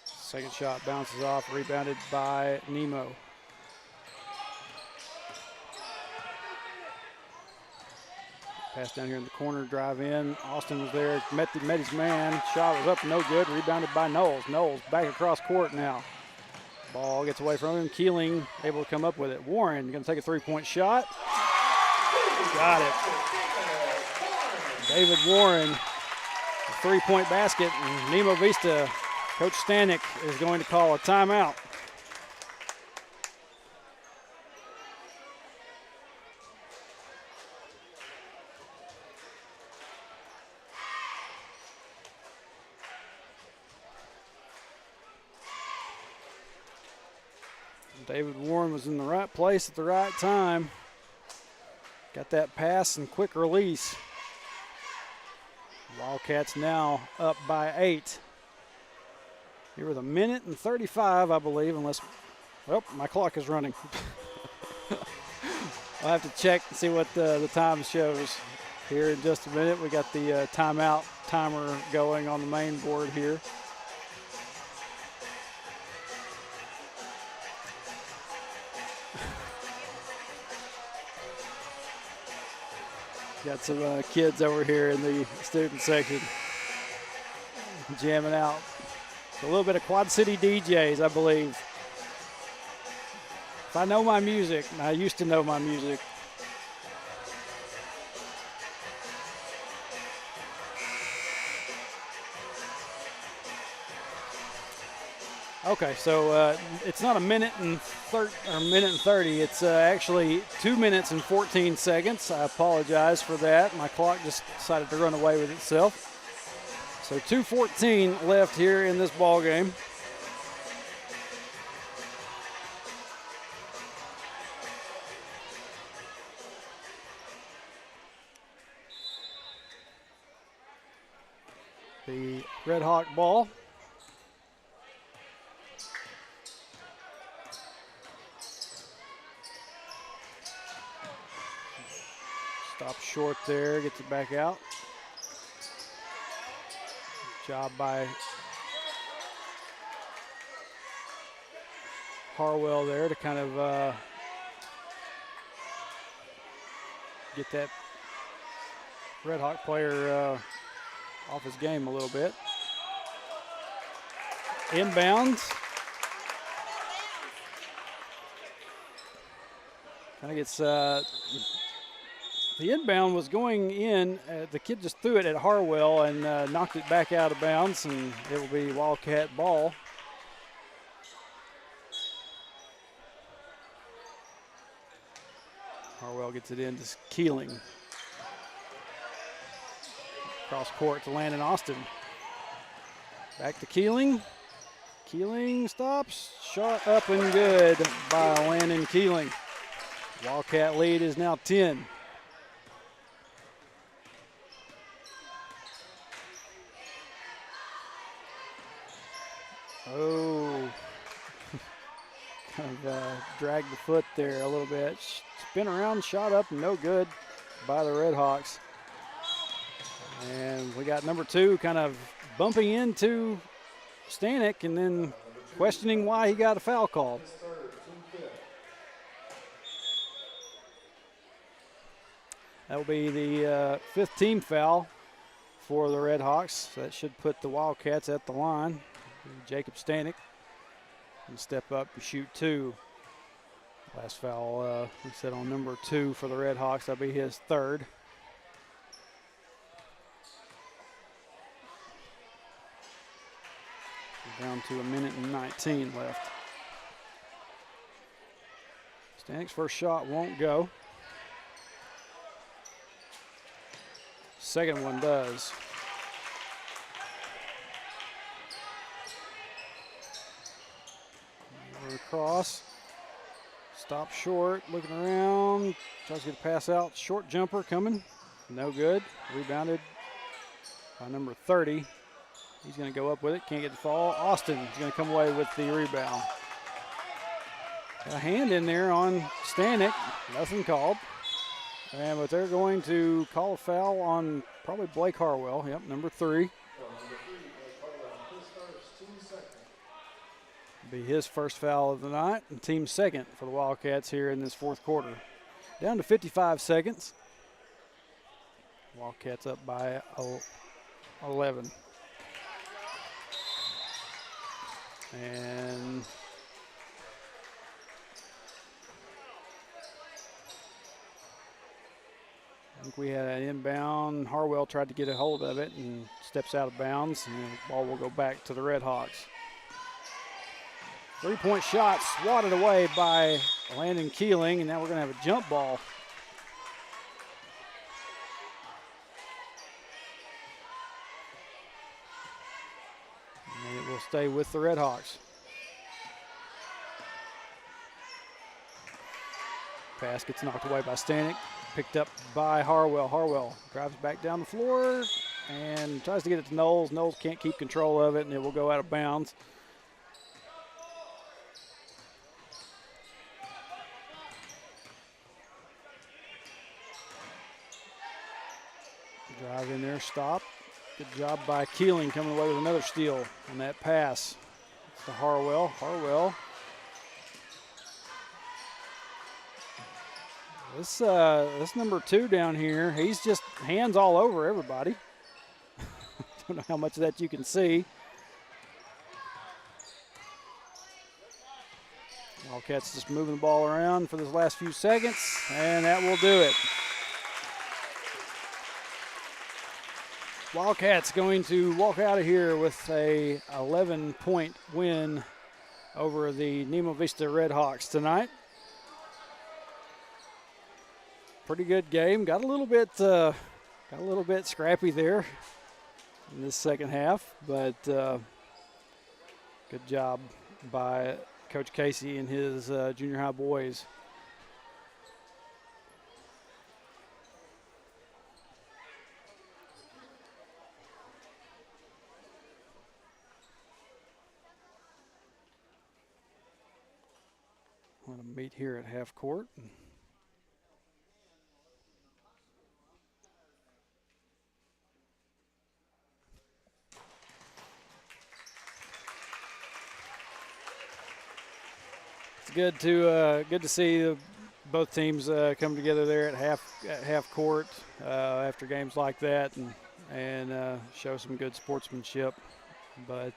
Second shot bounces off, rebounded by Nemo. Pass down here in the corner, drive in. Austin was there, met his man. Shot was up, no good. Rebounded by Knowles. Knowles back across court now. Ball gets away from him. Keeling able to come up with it. Warren going to take a 3-point shot. Got it. David Warren, a 3-point basket. And Nemo Vista, Coach Stanek is going to call a timeout. David Warren was in the right place at the right time. Got that pass and quick release. Wildcats now up by 8. Here with 1:35, I believe, unless, well, my clock is running. I'll have to check and see what the time shows here in just a minute. We got the timeout timer going on the main board here. Got some kids over here in the student section jamming out. A little bit of Quad City DJs, I believe. If I know my music, and I used to know my music. Okay, so it's not a minute and 30. It's actually 2 minutes and 14 seconds. I apologize for that. My clock just decided to run away with itself. So 2:14 left here in this ball game. The Red Hawk ball. Stop short there, gets it back out. Job by Harwell there to kind of get that Red Hawk player off his game a little bit. Inbounds. Kind of gets the inbound was going in. The kid just threw it at Harwell and knocked it back out of bounds, and it will be Wildcat ball. Harwell gets it in to Keeling. Cross court to Landon Austin. Back to Keeling. Keeling stops. Shot up and good by Landon Keeling. Wildcat lead is now 10. Oh, kind of dragged the foot there a little bit. Spin around, shot up, no good by the Red Hawks. And we got number 2 kind of bumping into Stanek and then questioning why he got a foul called. That will be the 5th team foul for the Red Hawks. So that should put the Wildcats at the line. Jacob Stanek and step up and shoot 2. Last foul, we said on number 2 for the Red Hawks. That'll be his 3rd. We're down to 1:19 left. Stanek's first shot won't go. Second one does. Over across. Stop short, looking around. Tries to get a pass out. Short jumper coming. No good. Rebounded by number 30. He's going to go up with it. Can't get the fall. Austin is going to come away with the rebound. Got a hand in there on Stanek. Nothing called. But they're going to call a foul on probably Blake Harwell. Yep, number 3. Be his first foul of the night and team second for the Wildcats here in this 4th quarter. Down to 55 seconds. Wildcats up by 11. And I think we had an inbound. Harwell tried to get a hold of it and steps out of bounds, and the ball will go back to the Red Hawks. 3-point shot swatted away by Landon Keeling, and now we're going to have a jump ball. And it will stay with the Red Hawks. Pass gets knocked away by Stanek. Picked up by Harwell. Harwell drives back down the floor and tries to get it to Knowles. Knowles can't keep control of it, and it will go out of bounds. Drive in there, stop. Good job by Keeling coming away with another steal on that pass. It's to Harwell. Harwell. This number 2 down here, he's just hands all over everybody. Don't know how much of that you can see. Wildcats just moving the ball around for this last few seconds, and that will do it. Wildcats going to walk out of here with a 11-point win over the Nemo Vista Red Hawks tonight. Pretty good game. Got a little bit scrappy there in this second half, but good job by Coach Casey and his junior high boys. We're going to meet here at half court. It's good to see both teams come together there at half court after games like that and show some good sportsmanship. But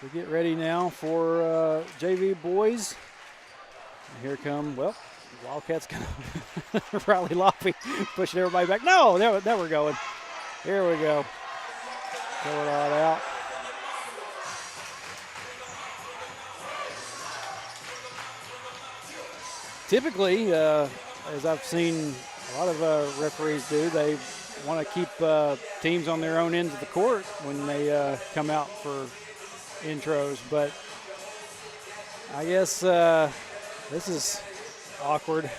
we get ready now for JV boys. And here come Wildcats going to Riley Loppy pushing everybody back. No, there we're going. Here we go. Throw it all out. Typically, as I've seen a lot of referees do, they want to keep teams on their own ends of the court when they come out for intros. But I guess this is awkward.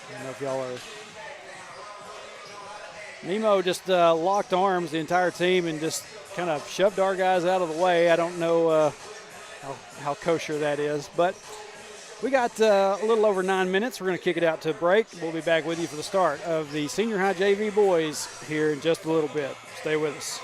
I don't know if y'all are Nemo just locked arms, the entire team, and just kind of shoved our guys out of the way. I don't know how kosher that is, but we got a little over 9 minutes. We're going to kick it out to a break. We'll be back with you for the start of the senior high JV boys here in just a little bit. Stay with us.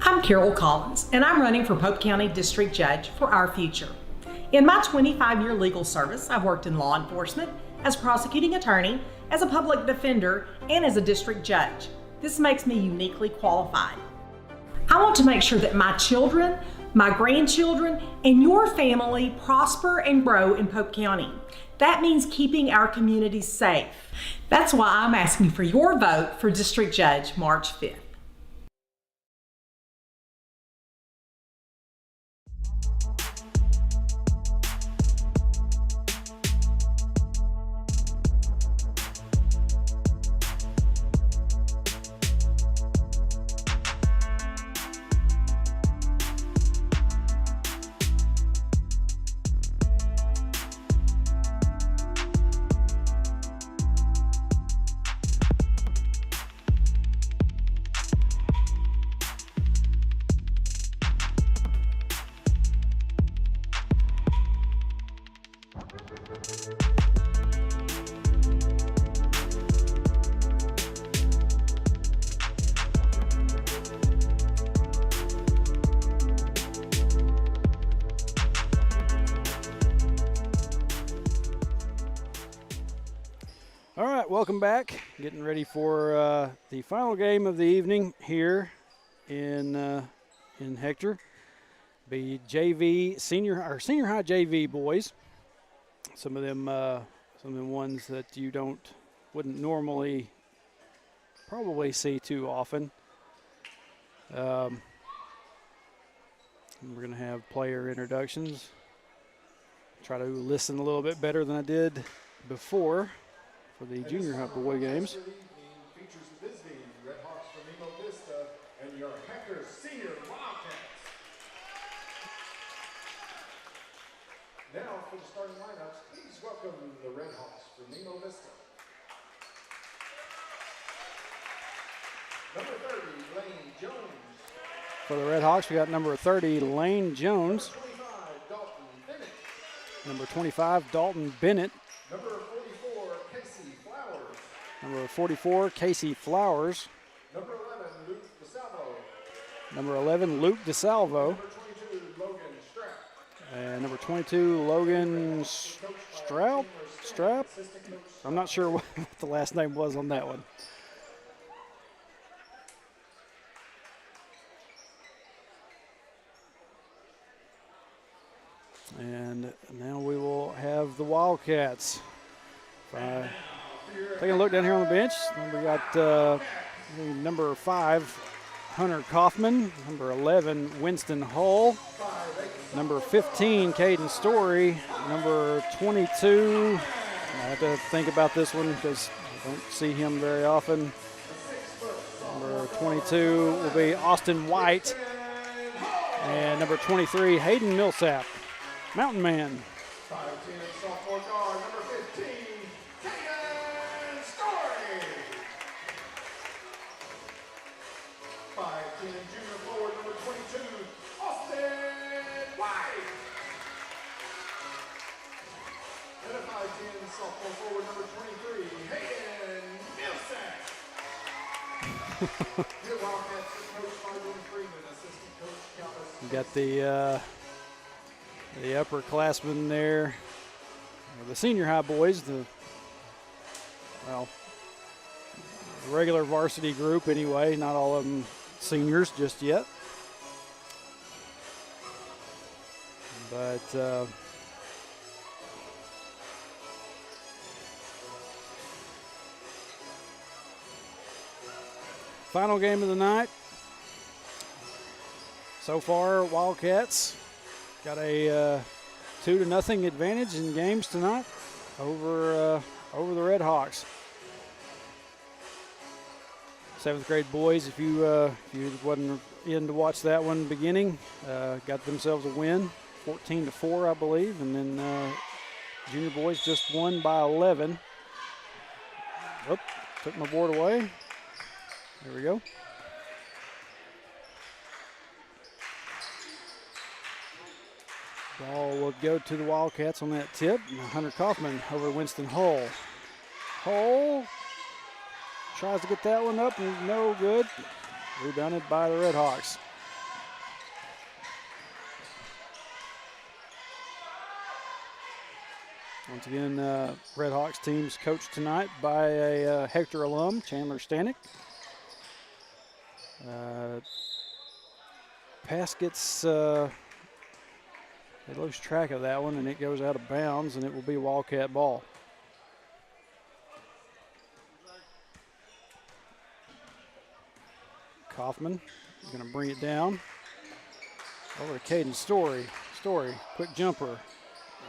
I'm Carol Collins, and I'm running for Pope County District Judge for our future. In my 25-year legal service, I've worked in law enforcement, as prosecuting attorney, as a public defender, and as a district judge. This makes me uniquely qualified. I want to make sure that my children, my grandchildren, and your family prosper and grow in Pope County. That means keeping our communities safe. That's why I'm asking for your vote for District Judge March 5th. All right, welcome back. Getting ready for the final game of the evening here in Hector. Be JV senior high JV boys. Some of them ones that you wouldn't normally probably see too often. We're gonna have player introductions. Try to listen a little bit better than I did before. For the junior high boy games. Features the Disney Red Hawks from Nemo, Vista, and your Hector Senior Wildcats. Now for the starting lineups, please welcome the Red Hawks from Nemo, Vista. Number 30, Lane Jones. For the Red Hawks, we got number 30, Lane Jones. Number 25, Dalton Bennett. Number 25, Dalton Bennett. Number 44, Casey Flowers. Number 44, Casey Flowers. Number 11, Luke DeSalvo. Number 11, Luke DeSalvo. Number 22, Logan Strapp. And number 22, Logan Strap? I'm not sure what the last name was on that one. And now we will have the Wildcats. Taking a look down here on the bench, we got number 5, Hunter Kaufman. Number 11, Winston Hull. Number 15, Caden Story. Number 22, I have to think about this one because I don't see him very often. Number 22 will be Austin White. And number 23, Hayden Millsap. Mountain Man. 5'10", sophomore guard, number 15, Caden Story. 5'10", junior forward, number 22, Austin White. And a 5'10", sophomore forward, number 23, Hayden Millsap. Your Wildcats are coached by William Freeman, assistant coach Calvin. You got the upperclassmen there, the senior high boys, the regular varsity group anyway, not all of them seniors just yet. But final game of the night. So far, Wildcats got a 2-0 advantage in games tonight over the Red Hawks. 7th grade boys, if you wasn't in to watch that one beginning, got themselves a win, 14-4, I believe, and then junior boys just won by 11. Whoop, took my board away. There we go. Ball will go to the Wildcats on that tip. Hunter Kaufman over Winston Hull. Hull tries to get that one up and no good. Rebounded by the Red Hawks. Once again, Red Hawks team's coached tonight by a Hector alum, Chandler Stanek. Pass gets, they lose track of that one, and it goes out of bounds, and it will be Wildcat ball. Kaufman is going to bring it down. Over to Caden Story. Story, quick jumper.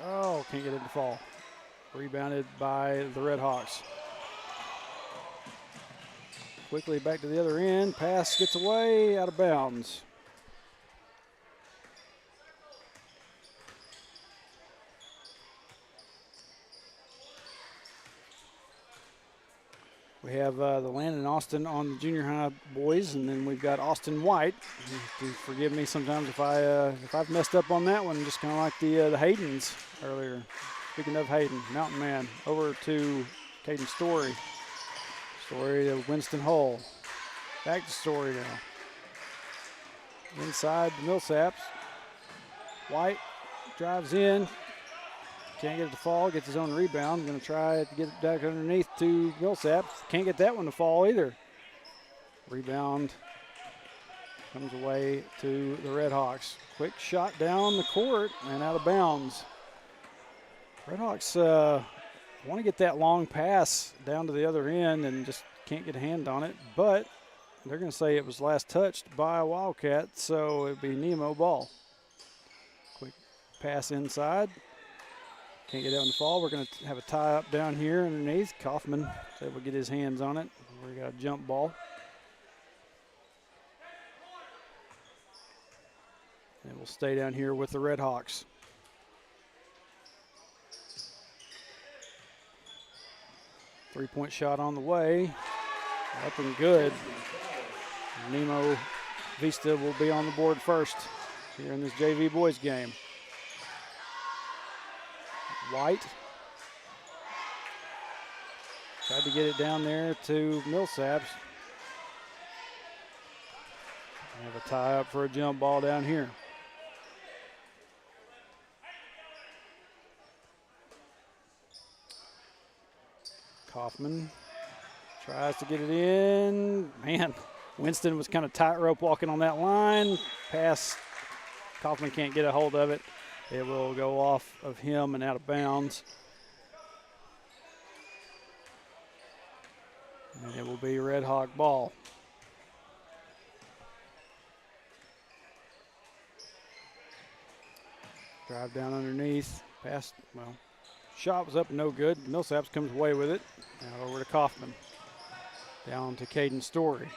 Oh, can't get it to fall. Rebounded by the Red Hawks. Quickly back to the other end. Pass gets away, out of bounds. We have the Landon Austin on the junior high boys, and then we've got Austin White. Forgive me sometimes if I've messed up on that one, just kind of like the Haydens earlier. Speaking of Hayden, Mountain Man, over to Caden Story. Story to Winston Hull. Back to Story now. Inside the Millsaps. White drives in. Can't get it to fall, gets his own rebound. Going to try to get it back underneath to Millsaps. Can't get that one to fall either. Rebound comes away to the Red Hawks. Quick shot down the court and out of bounds. Red Hawks want to get that long pass down to the other end and just can't get a hand on it, but they're going to say it was last touched by a Wildcat, so it'd be Nemo ball. Quick pass inside. Can't get that one to fall. We're going to have a tie up down here underneath. Kaufman is able to get his hands on it. We got a jump ball. And we'll stay down here with the Red Hawks. Three-point shot on the way. Up and good. Nemo Vista will be on the board first here in this JV boys game. White tried to get it down there to Millsaps. We have a tie up for a jump ball down here. Kaufman tries to get it in. Man, Winston was kind of tightrope walking on that line. Pass. Kaufman can't get a hold of it. It will go off of him and out of bounds. And it will be Red Hawk ball. Drive down underneath. Pass, well, shot was up and no good. Millsaps comes away with it. Now over to Kaufman. Down to Caden Story.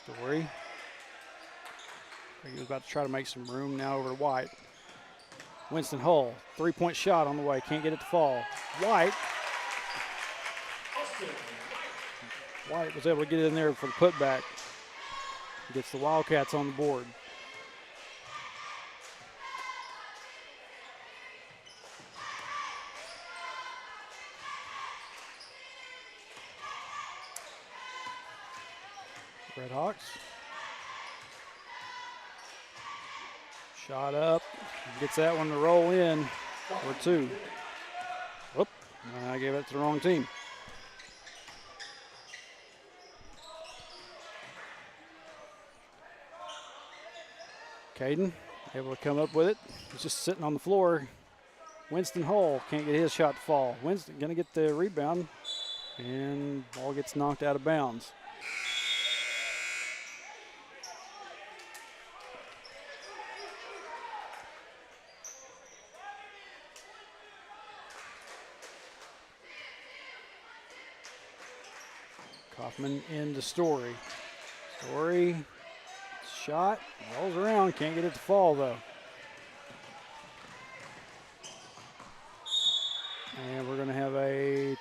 Story. He was about to try to make some room. Now over to White. Winston Hull, three-point shot on the way. Can't get it to fall. White was able to get in there for the putback. Gets the Wildcats on the board. Red Hawks. Shot up. Gets that one to roll in for two. Whoop. I gave it to the wrong team. Caden able to come up with it. He's just sitting on the floor. Winston Hull can't get his shot to fall. Winston going to get the rebound, and ball gets knocked out of bounds. Kaufman into Story. Story, shot, rolls around, can't get it to fall though. And we're going to have a,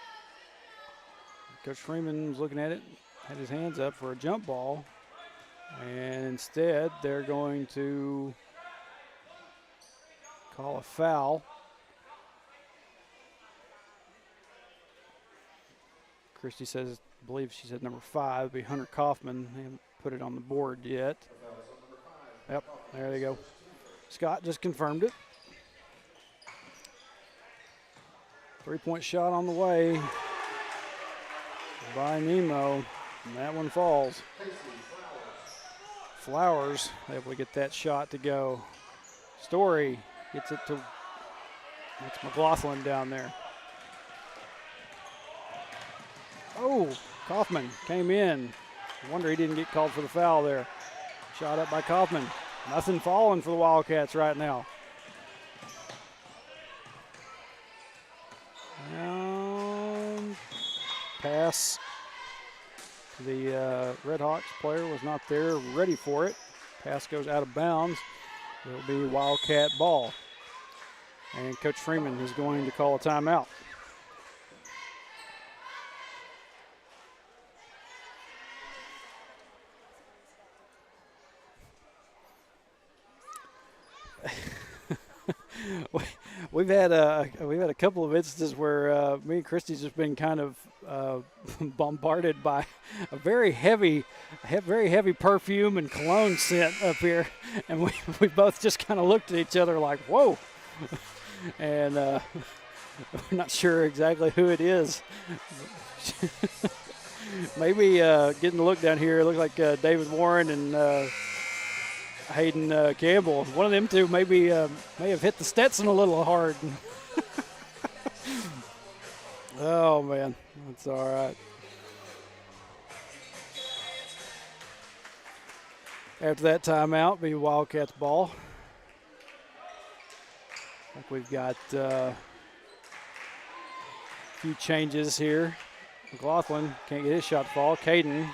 Coach Freeman's looking at it, had his hands up for a jump ball, and instead they're going to call a foul. Christy says, I believe she said number 5, it'd be Hunter Kaufman. They haven't put it on the board yet. Yep, there they go. Scott just confirmed it. Three-point shot on the way by Nemo, and that one falls. Flowers able to get that shot to go. Story gets it to, that's McLaughlin down there. Oh, Kaufman came in. I wonder he didn't get called for the foul there. Shot up by Kaufman. Nothing falling for the Wildcats right now. Pass. The Redhawks player was not there, ready for it. Pass goes out of bounds. It'll be Wildcat ball. And Coach Freeman is going to call a timeout. We've had a couple of instances where me and Christy's just been kind of bombarded by a very heavy perfume and cologne scent up here, and we both just kind of looked at each other like, whoa, and we're not sure exactly who it is. Maybe getting the look down here, it looks like David Warren and Hayden Campbell. One of them two may have hit the Stetson a little hard. Oh, man. That's all right. After that timeout, be Wildcats ball. I think we've got a few changes here. McLaughlin can't get his shot to fall. Caden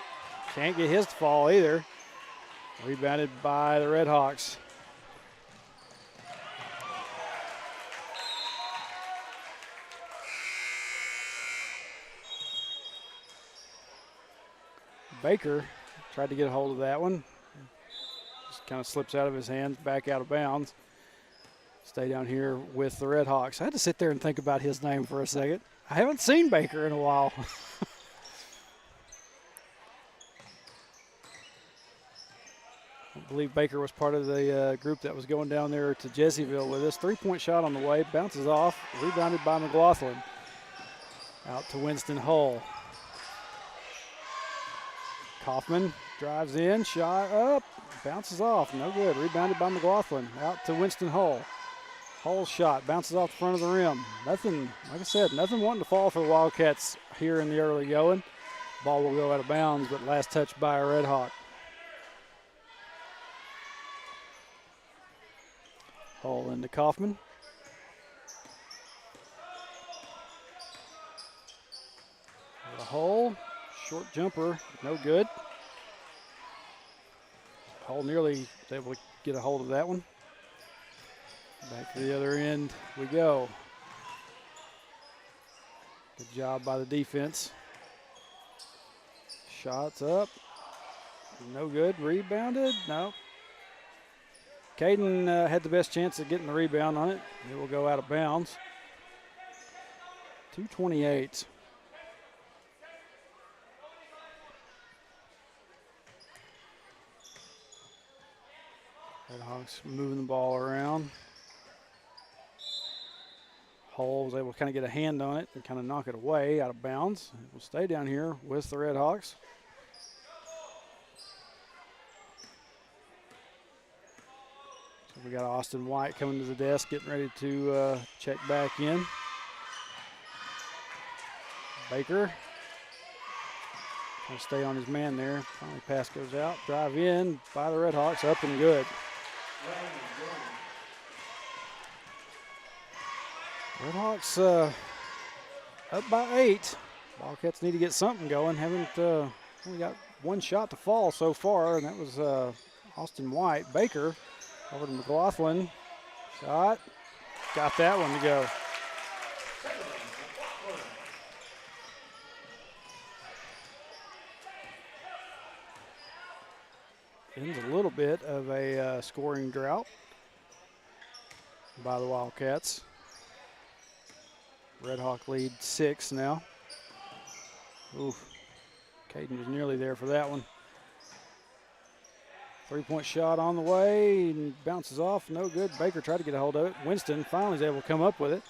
can't get his to fall either. Rebounded by the Redhawks. Baker tried to get a hold of that one. Just kind of slips out of his hands, back out of bounds. Stay down here with the Redhawks. I had to sit there and think about his name for a second. I haven't seen Baker in a while. I believe Baker was part of the group that was going down there to Jessieville with us. Three-point shot on the way, bounces off, rebounded by McLaughlin. Out to Winston Hull. Kaufman drives in, shot up, bounces off, no good. Rebounded by McLaughlin. Out to Winston Hull. Hull's shot bounces off the front of the rim. Nothing, like I said, nothing wanting to fall for the Wildcats here in the early going. Ball will go out of bounds, but last touch by a Red Hawk. Hull into Kaufman. The Hull, short jumper, no good. Hull nearly was able to get a hold of that one. Back to the other end we go. Good job by the defense. Shots up, no good. Rebounded, no. Caden had the best chance of getting the rebound on it. It will go out of bounds. 2:28. Redhawks moving the ball around. Hull was able to kind of get a hand on it and kind of knock it away out of bounds. It will stay down here with the Redhawks. So we got Austin White coming to the desk, getting ready to check back in. Baker trying to stay on his man there. Finally, pass goes out. Drive in by the Redhawks, up and good. Redhawks up by 8. Wildcats need to get something going. Haven't only got one shot to fall so far, and that was Austin White. Baker over to McLaughlin. Shot. Got that one to go. Ends a little bit of a scoring drought by the Wildcats. Red Hawk lead 6 now. Oof. Caden was nearly there for that one. Three-point shot on the way, and bounces off, no good. Baker tried to get a hold of it. Winston finally is able to come up with it.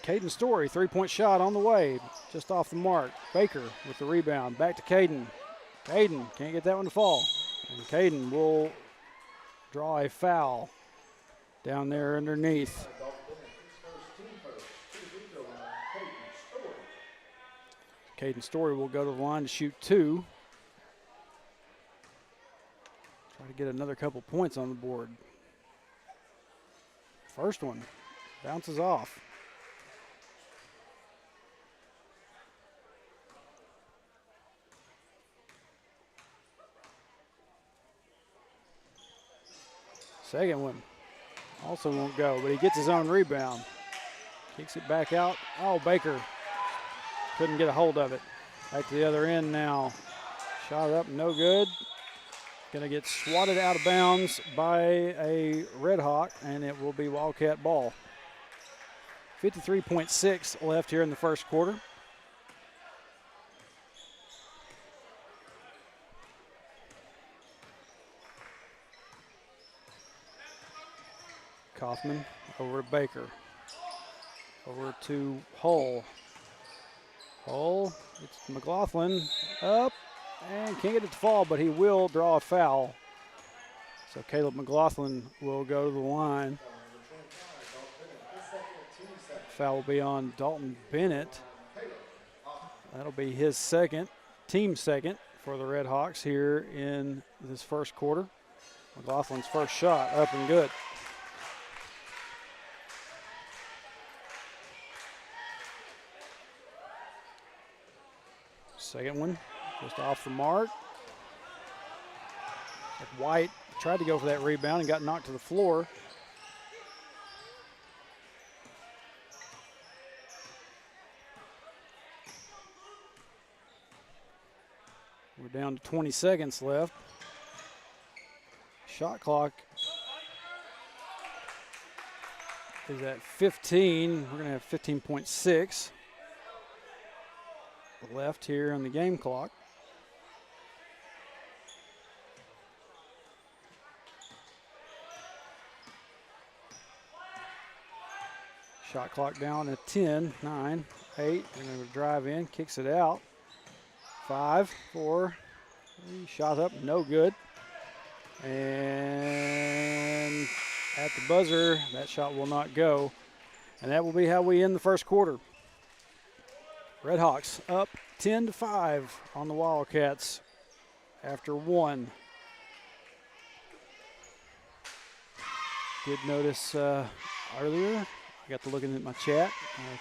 Caden Story, three-point shot on the way, just off the mark. Baker with the rebound, back to Caden. Caden can't get that one to fall. And Caden will draw a foul down there underneath. Caden Story will go to the line to shoot 2. Try to get another couple points on the board. First one bounces off. Second one also won't go, but he gets his own rebound. Kicks it back out. Oh, Baker couldn't get a hold of it. Back to the other end now. Shot up, no good. Gonna get swatted out of bounds by a Red Hawk, and it will be Wildcat ball. 53.6 left here in the first quarter. Kaufman over to Baker. Over to Hull. Hull, it's McLaughlin up and can't get it to fall, but he will draw a foul. So Caleb McLaughlin will go to the line. Foul will be on Dalton Bennett. That'll be his second, team second for the Red Hawks here in this first quarter. McLaughlin's first shot up and good. Second one, just off the mark. White tried to go for that rebound and got knocked to the floor. We're down to 20 seconds left. Shot clock is at 15. We're going to have 15.6. left here on the game clock. Shot clock down at 10, 9, 8. They're going to drive in, kicks it out. 5, 4, 3, shot up, no good. And at the buzzer, that shot will not go. And that will be how we end the first quarter. Red Hawks up 10-5 on the Wildcats after one. Did notice earlier, I got to looking at my chat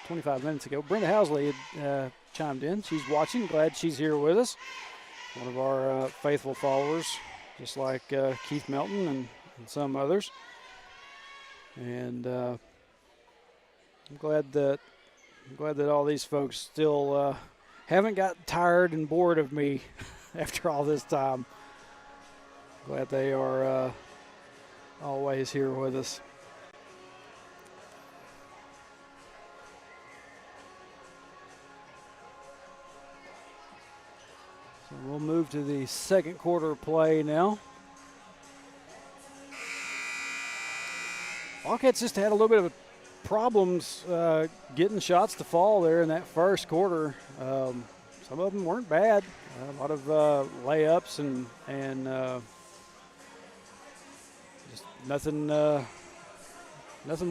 25 minutes ago. Brenda Housley had chimed in. She's watching. Glad she's here with us. One of our faithful followers, just like Keith Melton and some others. And I'm glad that all these folks still haven't got tired and bored of me after all this time. Glad they are always here with us. So we'll move to the second quarter play now. Wildcats just had a little bit of problems getting shots to fall there in that first quarter. Some of them weren't bad. A lot of layups and just nothing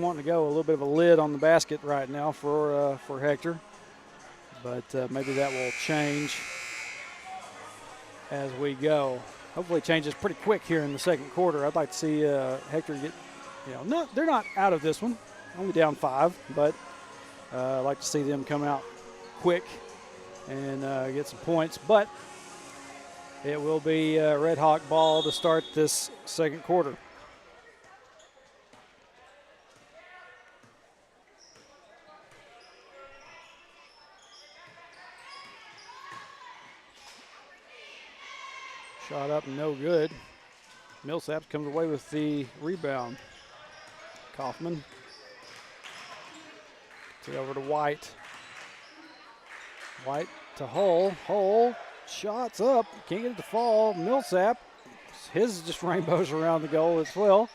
wanting to go. A little bit of a lid on the basket right now for Hector, but maybe that will change as we go. Hopefully it changes pretty quick here in the second quarter. I'd like to see Hector get, no, they're not out of this one. Only down 5, but I'd like to see them come out quick and get some points. But it will be Red Hawk ball to start this second quarter. Shot up, no good. Millsaps comes away with the rebound. Kaufman. Gets it over to White. White to Hull. Hull shots up. Can't get it to fall. Millsap. His just rainbows around the goal as well.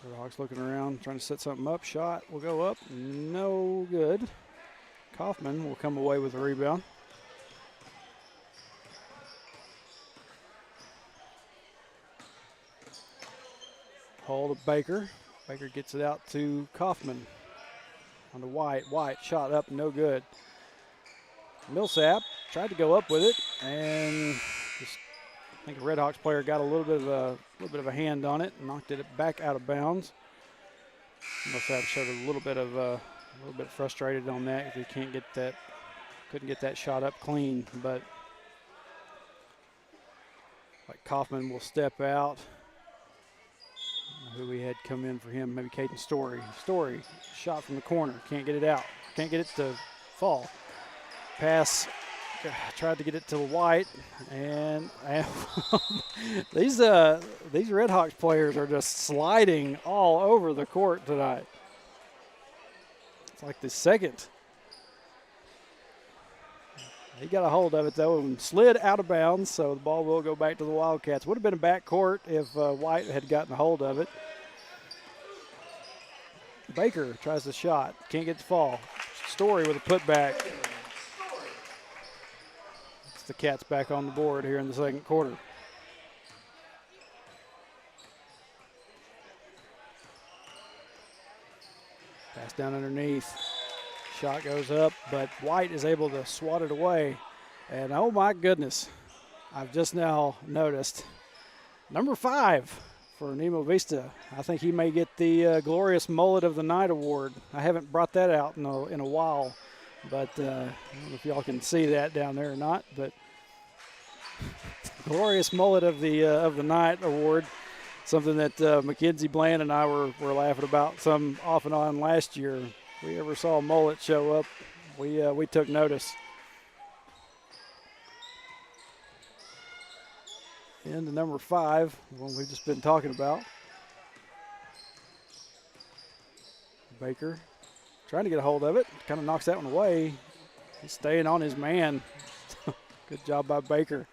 Redhawks looking around, trying to set something up. Shot will go up. No good. Kaufman will come away with the rebound. Hold to Baker. Baker gets it out to Kaufman. On to White. White shot up, no good. Millsap tried to go up with it, and just, I think the Redhawks player got a little bit of a hand on it and knocked it back out of bounds. Millsap showed a little bit frustrated on that because he couldn't get that shot up clean. But like Kaufman will step out. Who we had come in for him? Maybe Caden Story. Story shot from the corner, can't get it out, can't get it to fall. Pass. Tried to get it to White, and these Redhawks players are just sliding all over the court tonight. It's like the second. He got a hold of it though and slid out of bounds, so the ball will go back to the Wildcats. Would have been a backcourt if White had gotten a hold of it. Baker tries the shot, can't get the fall. Story with a putback. The Cats back on the board here in the second quarter. Pass down underneath. Shot goes up, but White is able to swat it away. And oh my goodness, I've just now noticed number 5 for Nemo Vista. I think he may get the Glorious Mullet of the Night award. I haven't brought that out in a while. But I don't know if y'all can see that down there or not. But Glorious Mullet of the Night award, something that Mackenzie Bland and I were laughing about some off and on last year. If we ever saw a mullet show up, we took notice. And the number 5, the one we've just been talking about. Baker. Trying to get a hold of it, kind of knocks that one away. He's staying on his man. Good job by Baker.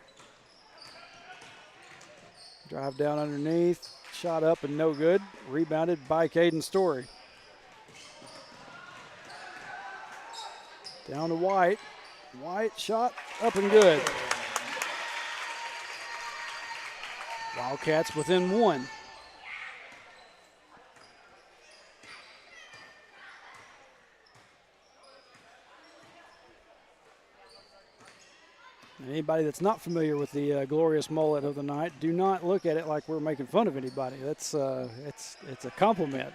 Drive down underneath, shot up and no good. Rebounded by Caden Story. Down to White. White shot up and good. Wildcats within 1. Anybody that's not familiar with the Glorious Mullet of the Night, do not look at it like we're making fun of anybody. That's it's a compliment.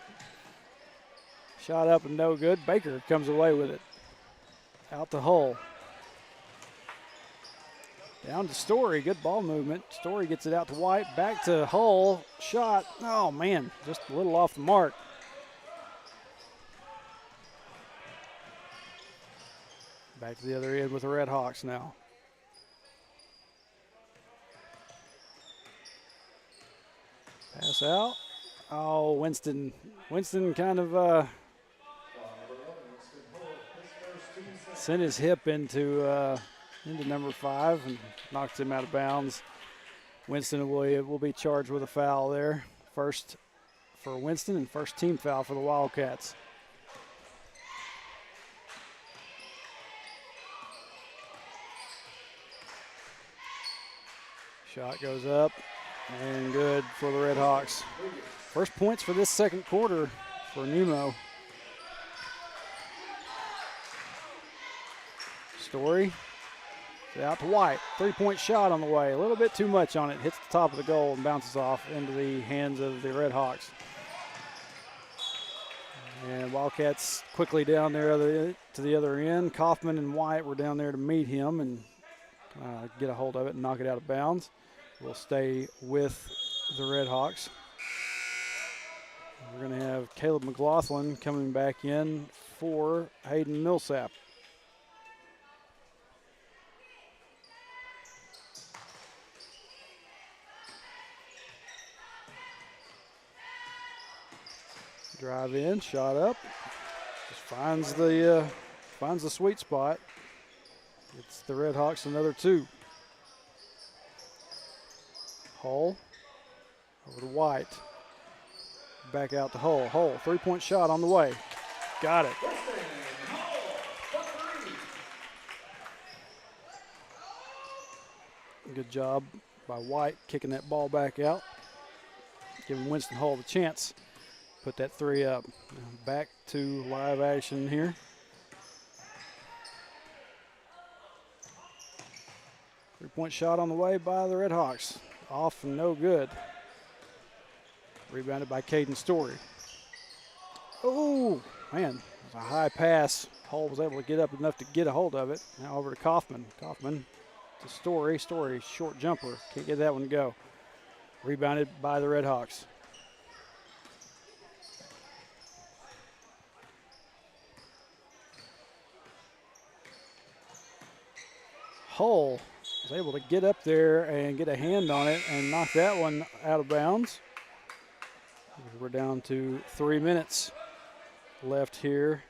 Shot up and no good. Baker comes away with it. Out the hole. Down to Story. Good ball movement. Story gets it out to White. Back to Hull. Shot. Oh man, just a little off the mark. Back to the other end with the Redhawks now. Pass out. Oh, Winston kind of sent his hip into number 5 and knocks him out of bounds. Winston will be charged with a foul there. First for Winston and first team foul for the Wildcats. Shot goes up. And good for the Redhawks. First points for this second quarter for Nemo. Story. Out to White. 3-point shot on the way. A little bit too much on it. Hits the top of the goal and bounces off into the hands of the Redhawks. And Wildcats quickly down there to the other end. Kaufman and White were down there to meet him and get a hold of it and knock it out of bounds. We'll stay with the Redhawks. We're going to have Caleb McLaughlin coming back in for Hayden Millsap. Drive in, shot up. Just finds the sweet spot. It's the Redhawks another 2. Hull over to White. Back out to Hull. Hull, 3-point shot on the way. Got it. Good job by White kicking that ball back out, giving Winston Hull the chance. Put that 3 up. Back to live action here. Three-point shot on the way by the Red Hawks. Off and no good. Rebounded by Caden Story. Oh, man, it was a high pass. Hull was able to get up enough to get a hold of it. Now over to Kaufman. Kaufman to Story. Story, short jumper. Can't get that one to go. Rebounded by the Red Hawks. Hull was able to get up there and get a hand on it and knock that one out of bounds. We're down to 3 minutes left here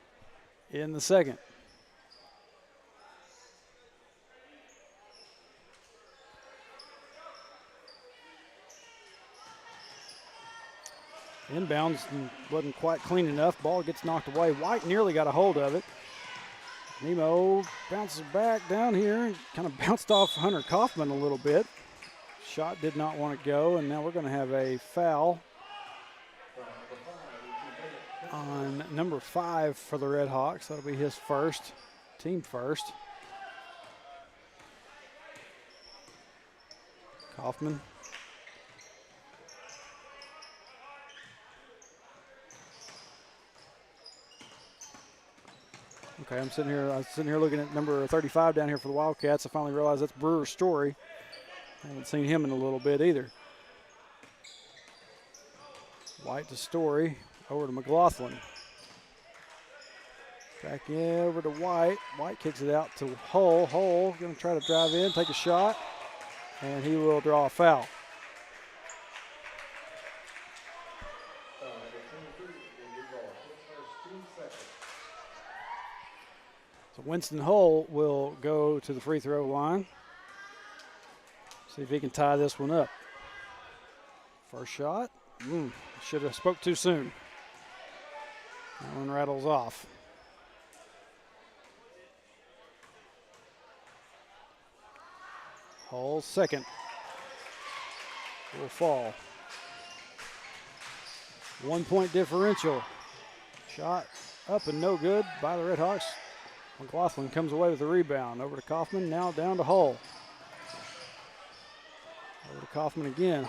in the second. Inbounds wasn't quite clean enough. Ball gets knocked away. White nearly got a hold of it. Nemo bounces back down here and kind of bounced off Hunter Kaufman a little bit. Shot did not want to go, and now we're going to have a foul on number 5 for the Red Hawks. That'll be his first, team first. Kaufman. Okay, I was sitting here looking at number 35 down here for the Wildcats. I finally realized that's Brewer's Story. I haven't seen him in a little bit either. White to Story, over to McLaughlin. Back in over to White. White kicks it out to Hull. Hull going to try to drive in, take a shot, and he will draw a foul. So Winston Hull will go to the free throw line. See if he can tie this one up. First shot. Should have spoke too soon. That one rattles off. Hull second. Will fall. 1 point differential. Shot up and no good by the Red Hawks. McLaughlin comes away with the rebound. Over to Kaufman, now down to Hull. Over to Kaufman again.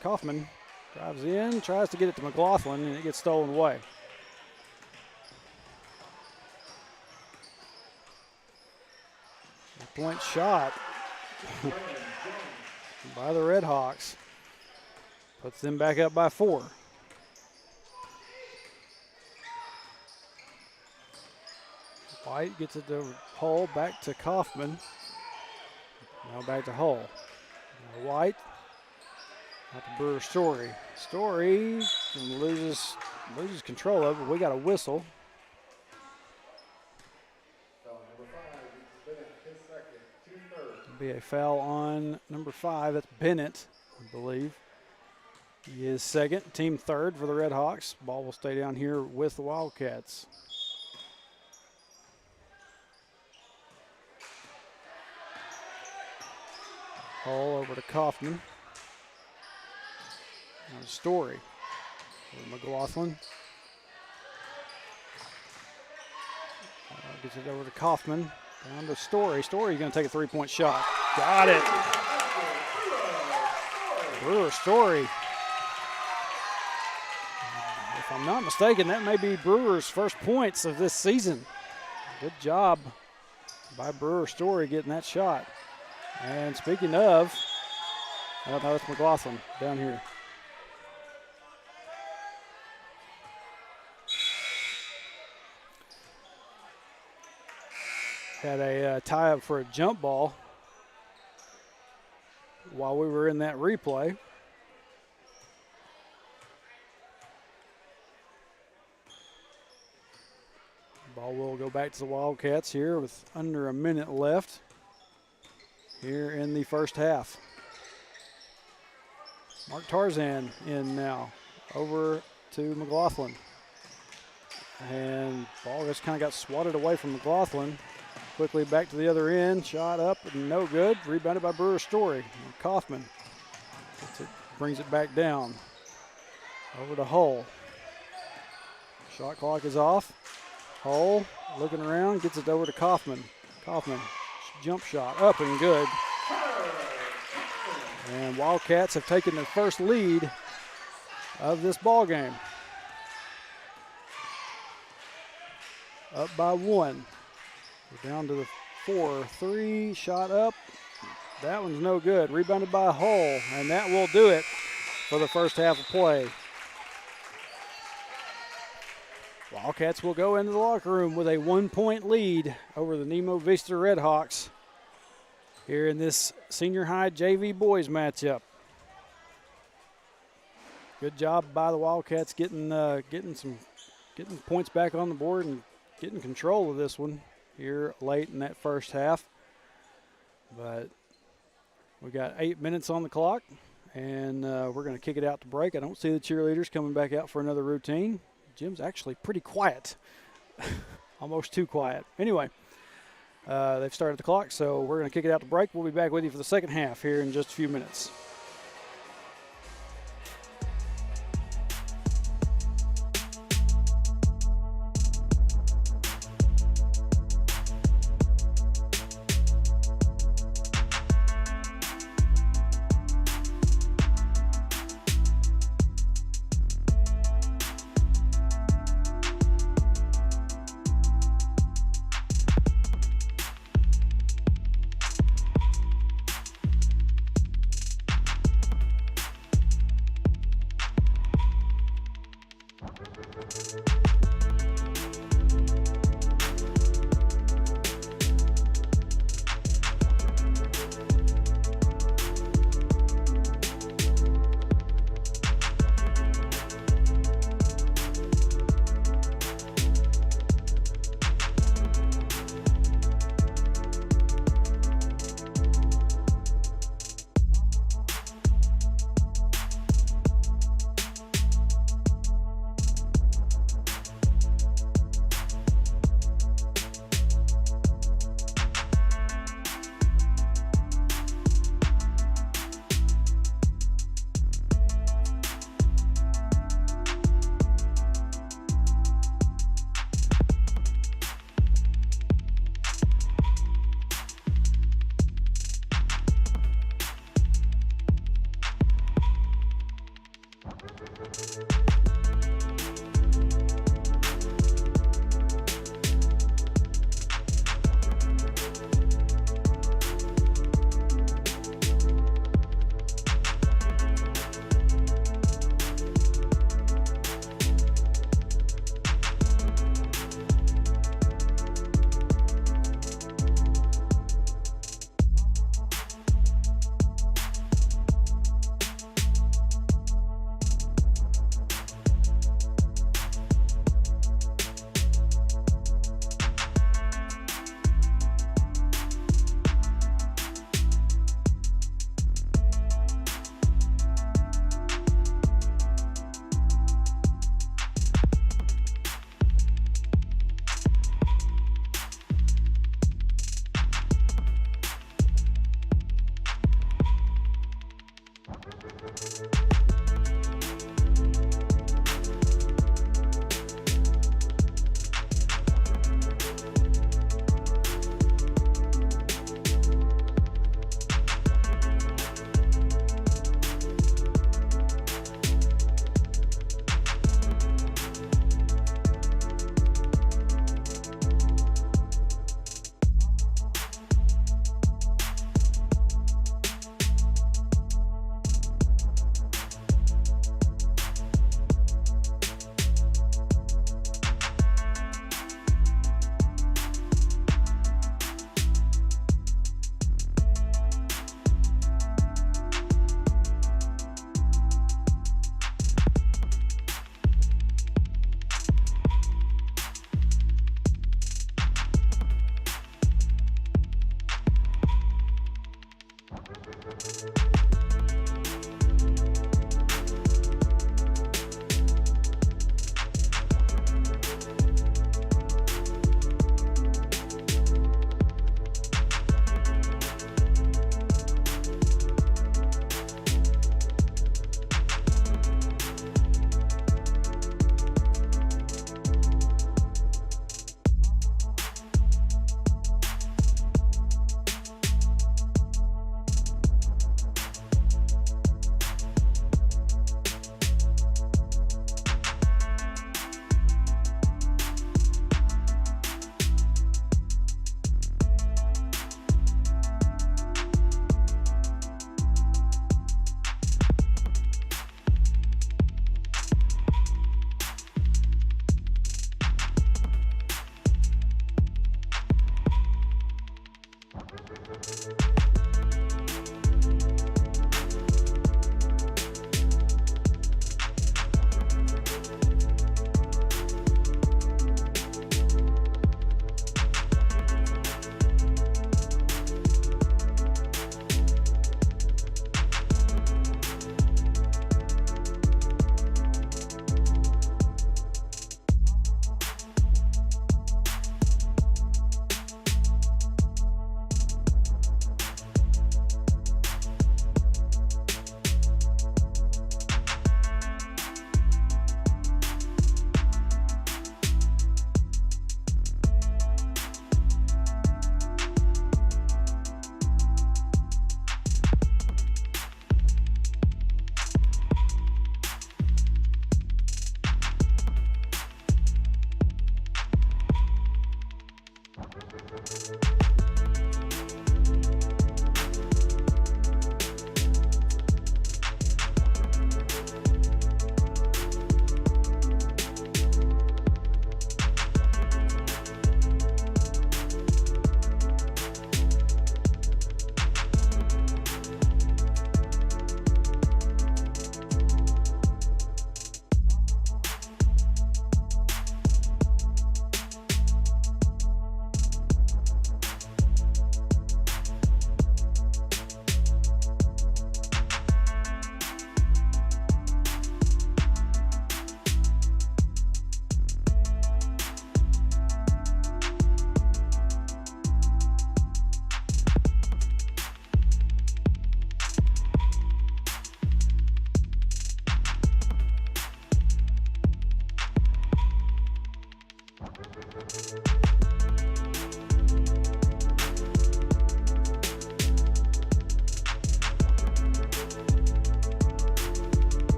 Kaufman drives in, tries to get it to McLaughlin, and it gets stolen away. Point shot by the Red Hawks. Puts them back up by 4. White gets it to Hull, back to Kaufman. Now back to Hull. Now White, out to Brewer Story. Story loses control of it. We got a whistle. It'll be a foul on number 5. That's Bennett, I believe. He is second, team third for the Red Hawks. Ball will stay down here with the Wildcats. Hull over to Kaufman. Now Story. McLaughlin. Gets it over to Kaufman. Down to Story. Story's going to take a 3-point shot. Got it. Brewer Story. If I'm not mistaken, that may be Brewer's first points of this season. Good job by Brewer Story getting that shot. And speaking of, I don't know, it's McLaughlin down here. Had a tie-up for a jump ball while we were in that replay. Ball will go back to the Wildcats here with under a minute left here in the first half. Mark Tarzan in now. Over to McLaughlin. And ball just kind of got swatted away from McLaughlin. Quickly back to the other end. Shot up and no good. Rebounded by Brewer Story. And Kaufman brings it back down. Over to Hull. Shot clock is off. Hull looking around, gets it over to Kaufman. Kaufman, jump shot, up and good. And Wildcats have taken their first lead of this ball game. Up by 1. We're down to the 4-3, shot up. That one's no good. Rebounded by Hull, and that will do it for the first half of play. Wildcats will go into the locker room with a 1-point lead over the Nemo Vista Redhawks here in this senior high JV boys matchup. Good job by the Wildcats getting points back on the board and getting control of this one here late in that first half. But we got 8 minutes on the clock, and we're going to kick it out to break. I don't see the cheerleaders coming back out for another routine. Jim's actually pretty quiet, almost too quiet. Anyway, they've started the clock, so we're going to kick it out to break. We'll be back with you for the second half here in just a few minutes.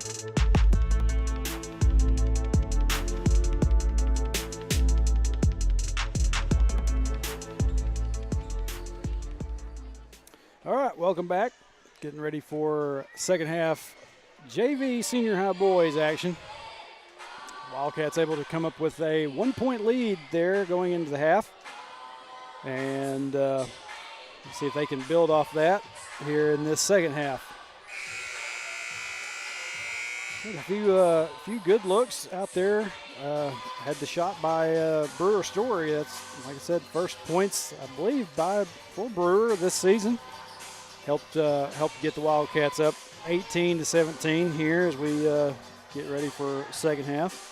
All right, welcome back. Getting ready for second half JV senior high boys action. Wildcats able to come up with a 1-point lead there going into the half. And let's see if they can build off that here in this second half. A few good looks out there. Had the shot by Brewer Story. That's, like I said, first points, I believe, for Brewer this season. Helped get the Wildcats up 18-17 here as we get ready for second half.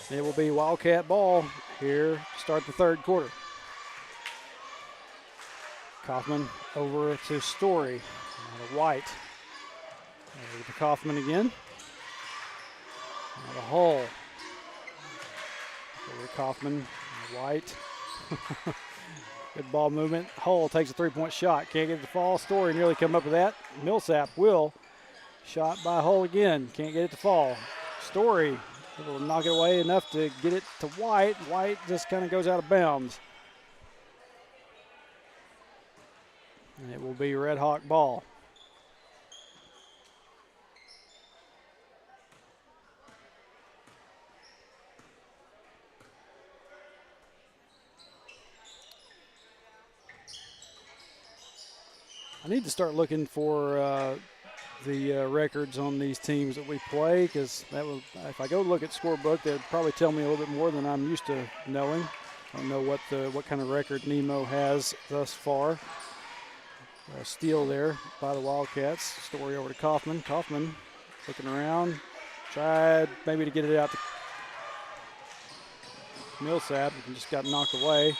It will be Wildcat ball here to start the third quarter. Kaufman over to Story. Now to White. Over to Kaufman again. Now to Hull. Over to Kaufman. White. Good ball movement. Hull takes a three-point shot. Can't get it to fall. Story nearly come up with that. Millsap will. Shot by Hull again. Can't get it to fall. Story will knock it away enough to get it to White. White just kind of goes out of bounds. And it will be Red Hawk ball. I need to start looking for the records on these teams that we play, because if I go look at scorebook, that would probably tell me a little bit more than I'm used to knowing. I don't know what kind of record Nemo has thus far. Steal there by the Wildcats. Story over to Kaufman. Kaufman looking around, tried maybe to get it out to Millsap, and just got knocked away.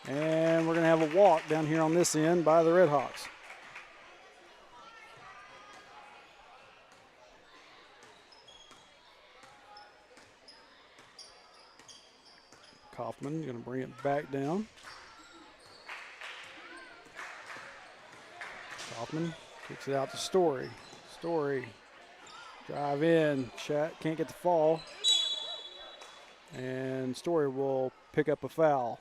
And we're going to have a walk down here on this end by the Red Hawks. Kaufman going to bring it back down. Kaufman kicks it out to Story. Story, drive in, shot, can't get the fall. And Story will pick up a foul.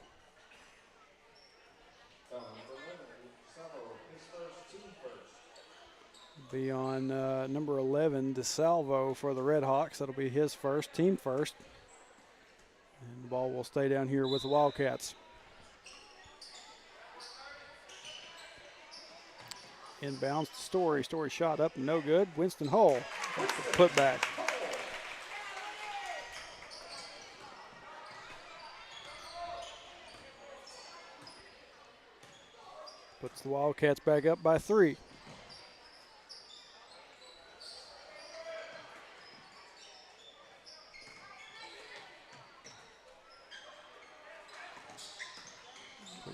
Be on number 11, DeSalvo for the Red Hawks. That'll be his first, team first. And the ball will stay down here with the Wildcats. Inbounds to Story. Story shot up, no good. Winston Hull, put back. Puts the Wildcats back up by 3.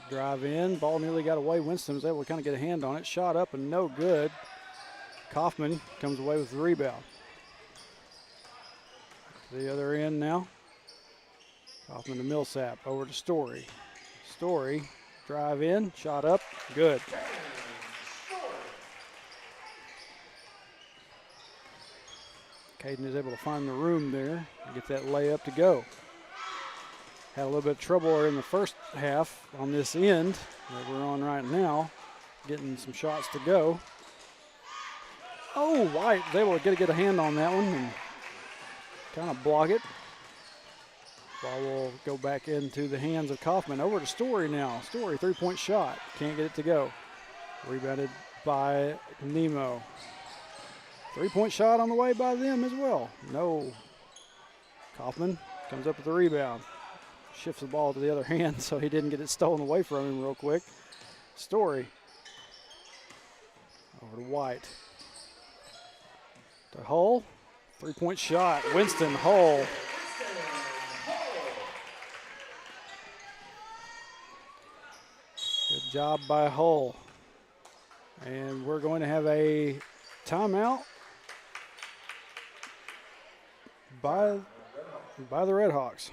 Drive in, ball nearly got away. Winston was able to kind of get a hand on it. Shot up and no good. Kaufman comes away with the rebound. To the other end now. Kaufman to Millsap, over to Story. Story, drive in, shot up, good. Caden is able to find the room there and get that layup to go. Had a little bit of trouble in the first half on this end that we're on right now, getting some shots to go. Oh, White was able to get a hand on that one and kind of block it. Ball will go back into the hands of Kaufman. Over to Story now. Story, three-point shot. Can't get it to go. Rebounded by Nemo. Three-point shot on the way by them as well. No. Kaufman comes up with the rebound. Shifts the ball to the other hand so he didn't get it stolen away from him real quick. Story. Over to White. To Hull. Three-point shot. Winston Hull. Good job by Hull. And we're going to have a timeout by the Red Hawks.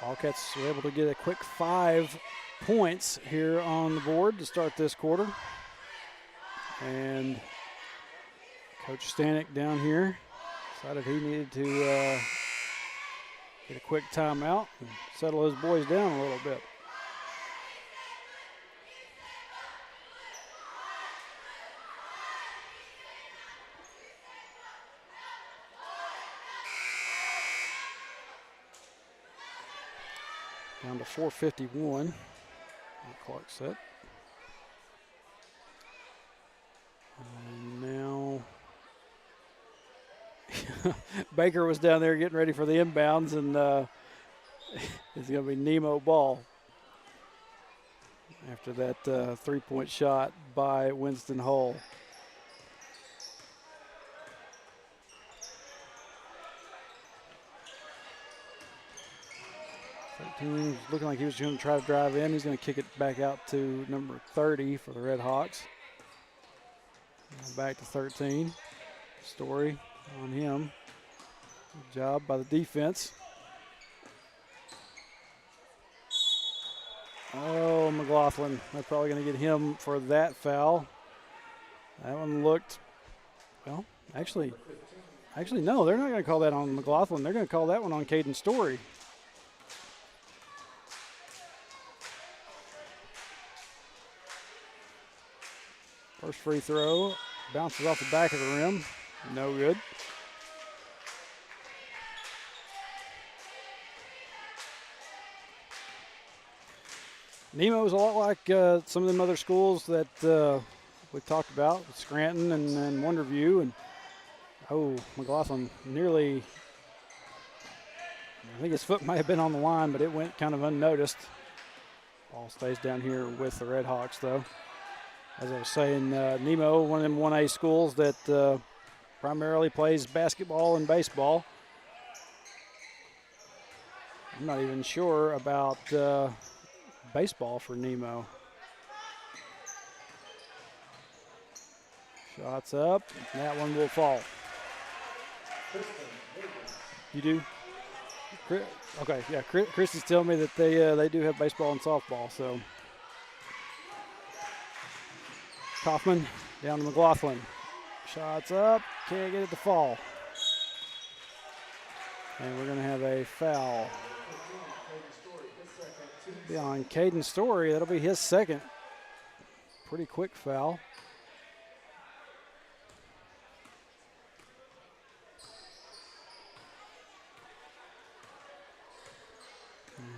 Wildcats were able to get a quick 5 points here on the board to start this quarter. And Coach Stanek down here decided he needed to get a quick timeout and settle his boys down a little bit. Down to 4:51. Clock set. And now Baker was down there getting ready for the inbounds, and it's going to be Nemo ball after that 3-point shot by Winston Hull. Looking like he was going to try to drive in. He's going to kick it back out to number 30 for the Red Hawks. Back to 13. Story on him. Good job by the defense. Oh, McLaughlin. They're probably going to get him for that foul. That one looked, well, actually no, they're not going to call that on McLaughlin. They're going to call that one on Caden Story. First free throw, bounces off the back of the rim, no good. Nemo is a lot like some of them other schools that we've talked about, with Scranton and Wonderview. And oh, McLaughlin nearly, I think his foot might have been on the line, but it went kind of unnoticed. Ball stays down here with the Red Hawks, though. As I was saying, Nemo, one of them 1A schools that primarily plays basketball and baseball. I'm not even sure about baseball for Nemo. Shots up. That one will fall. You do? Okay, yeah. Chris is telling me that they do have baseball and softball. So Kaufman down to McLaughlin. Shots up. Can't get it to fall. And we're going to have a foul. Be on Caden Story. That'll be his second. Pretty quick foul.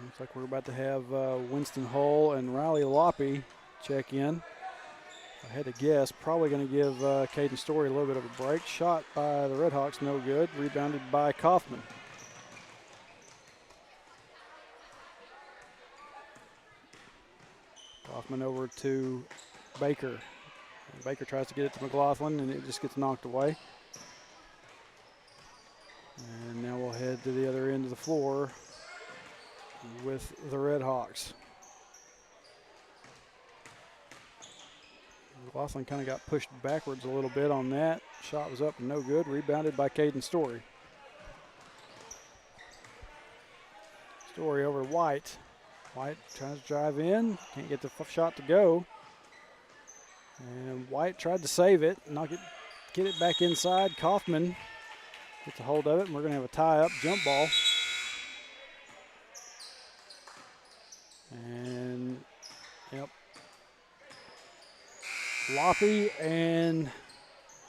Looks like we're about to have Winston Hull and Riley Loppy check in. If I had to guess, probably going to give Caden Story a little bit of a break. Shot by the Red Hawks, no good. Rebounded by Kaufman. Kaufman over to Baker. And Baker tries to get it to McLaughlin, and it just gets knocked away. And now we'll head to the other end of the floor with the Red Hawks. McLaughlin kind of got pushed backwards a little bit on that. Shot was up and no good. Rebounded by Caden Story. Story over White. White tries to drive in. Can't get the shot to go. And White tried to save it. Get it back inside. Kaufman gets a hold of it, and we're going to have a tie-up jump ball. And, yep. Loppy and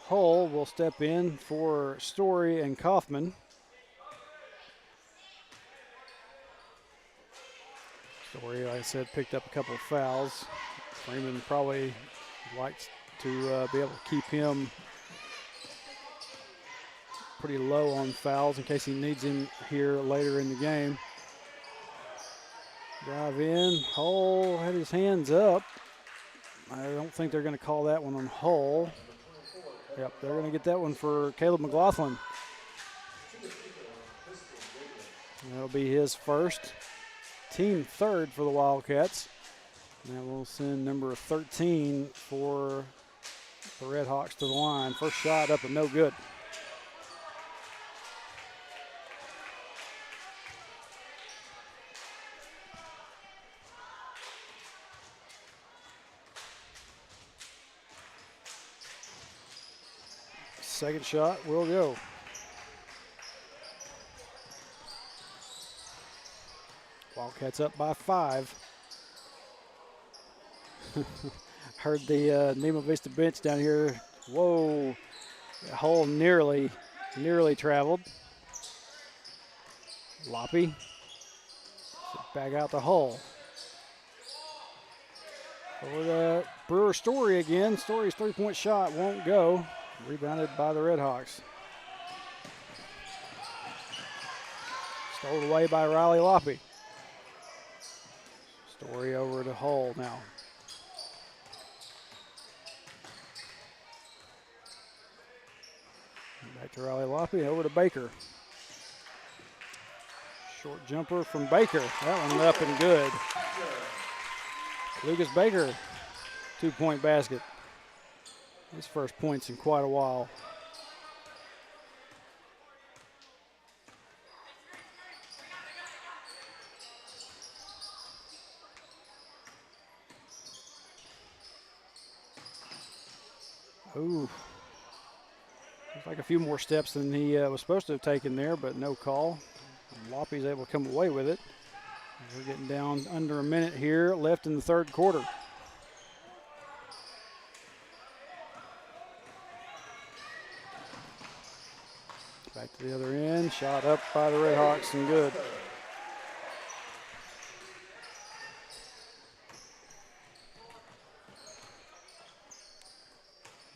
Hull will step in for Story and Kaufman. Story, like I said, picked up a couple of fouls. Freeman probably likes to be able to keep him pretty low on fouls in case he needs him here later in the game. Drive in. Hull had his hands up. I don't think they're going to call that one on Hull. Yep, they're going to get that one for Caleb McLaughlin. That'll be his first. Team third for the Wildcats. And that will send number 13 for the Red Hawks to the line. First shot up and no good. Second shot will go. Wildcats up by 5. Heard the Nemo Vista bench down here. Whoa, the hole nearly traveled. Loppy, back out the hole. Over to Brewer Story again. Story's 3-point shot won't go. Rebounded by the Redhawks. Stole away by Riley Loppy. Story over to Hull now. Back to Riley Loppy, over to Baker. Short jumper from Baker. That one up and good. Lucas Baker, 2-point basket. His first points in quite a while. Ooh. Looks like a few more steps than he was supposed to have taken there, but no call. Loppy's able to come away with it. We're getting down under a minute here left in the third quarter. Back to the other end, shot up by the Redhawks and good.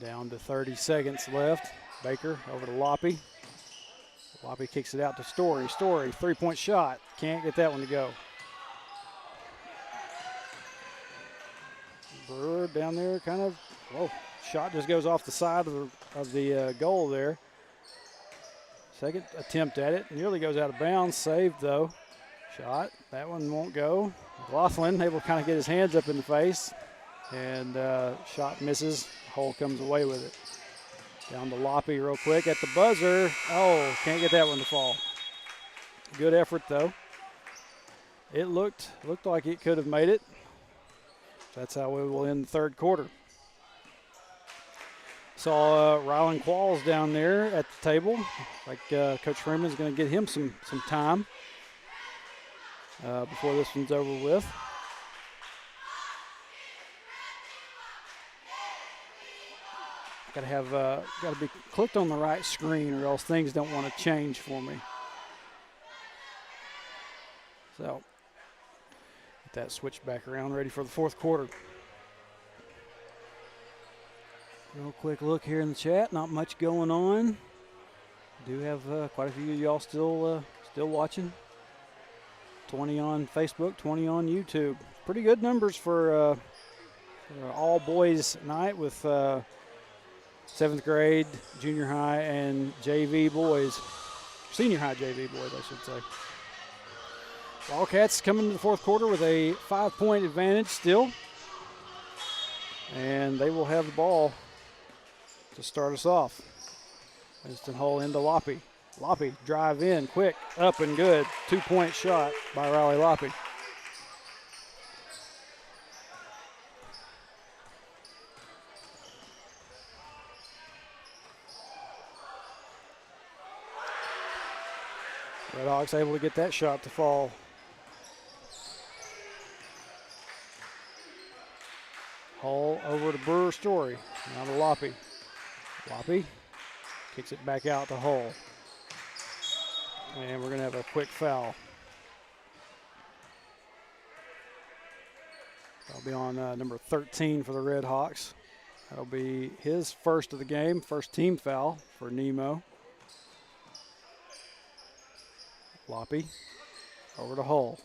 Down to 30 seconds left. Baker over to Loppy. Loppy kicks it out to Story. Story, 3-point shot. Can't get that one to go. Brewer down there kind of, whoa, shot just goes off the side of the goal there. Second attempt at it, nearly goes out of bounds, saved though. Shot, that one won't go. McLaughlin able to kind of get his hands up in the face, and shot misses. Hull comes away with it. Down to Loppy real quick at the buzzer. Oh, can't get that one to fall. Good effort though. It looked like it could have made it. That's how we will end the third quarter. Saw Rylan Qualls down there at the table. Like Coach Freeman's going to get him some time before this one's over with. Got to be clicked on the right screen, or else things don't want to change for me. So get that switch back around, ready for the fourth quarter. Real quick look here in the chat. Not much going on. Do have quite a few of y'all still watching. 20 on Facebook, 20 on YouTube. Pretty good numbers for all boys night with 7th grade, junior high, and JV boys. Senior high JV boys, I should say. Wildcats coming to the fourth quarter with a 5-point advantage still. And they will have the ball to start us off. Winston Hull into Loppy. Loppy drive in, quick, up and good. 2-point shot by Riley Loppy. Redhawks able to get that shot to fall. Hull over to Brewer Story. Now to Loppy. Loppy kicks it back out to Hull. And we're going to have a quick foul. That'll be on number 13 for the Redhawks. That'll be his first of the game, first team foul for Nemo. Loppy over to Hull.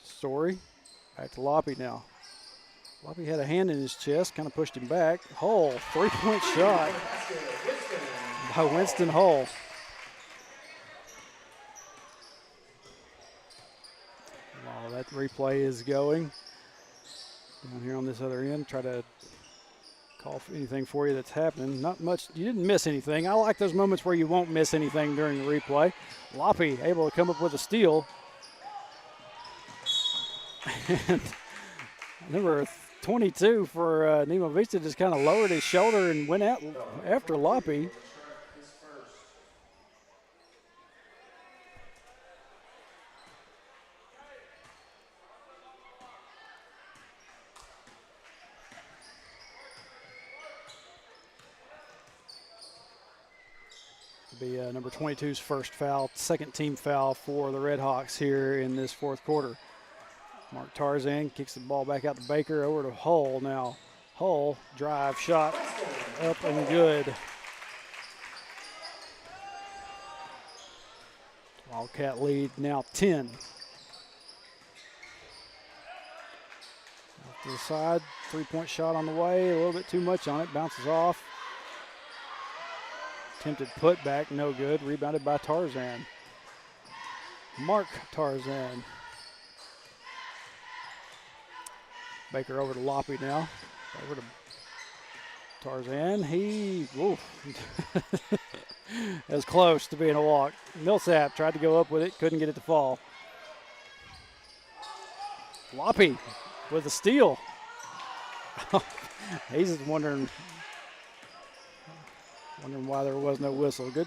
Story back to Loppy now. Loppy had a hand in his chest, kind of pushed him back. Hull, 3-point shot by Winston Hull. While that replay is going, down here on this other end, try to call for anything for you that's happening. Not much. You didn't miss anything. I like those moments where you won't miss anything during the replay. Loppy able to come up with a steal. And number 22 for Nemo Vista just kind of lowered his shoulder and went out after Loppy. Be number 22's first foul, second team foul for the Red Hawks here in this fourth quarter. Mark Tarzan kicks the ball back out to Baker, over to Hull now. Hull, drive, shot, up and good. Wildcat lead now 10. Off to the side, three-point shot on the way, a little bit too much on it, bounces off. Attempted putback, no good. Rebounded by Tarzan. Mark Tarzan. Baker over to Loppy now. Over to Tarzan. He, as close to being a walk. Millsap tried to go up with it, couldn't get it to fall. Loppy with a steal. He's just wondering why there was no whistle. Good,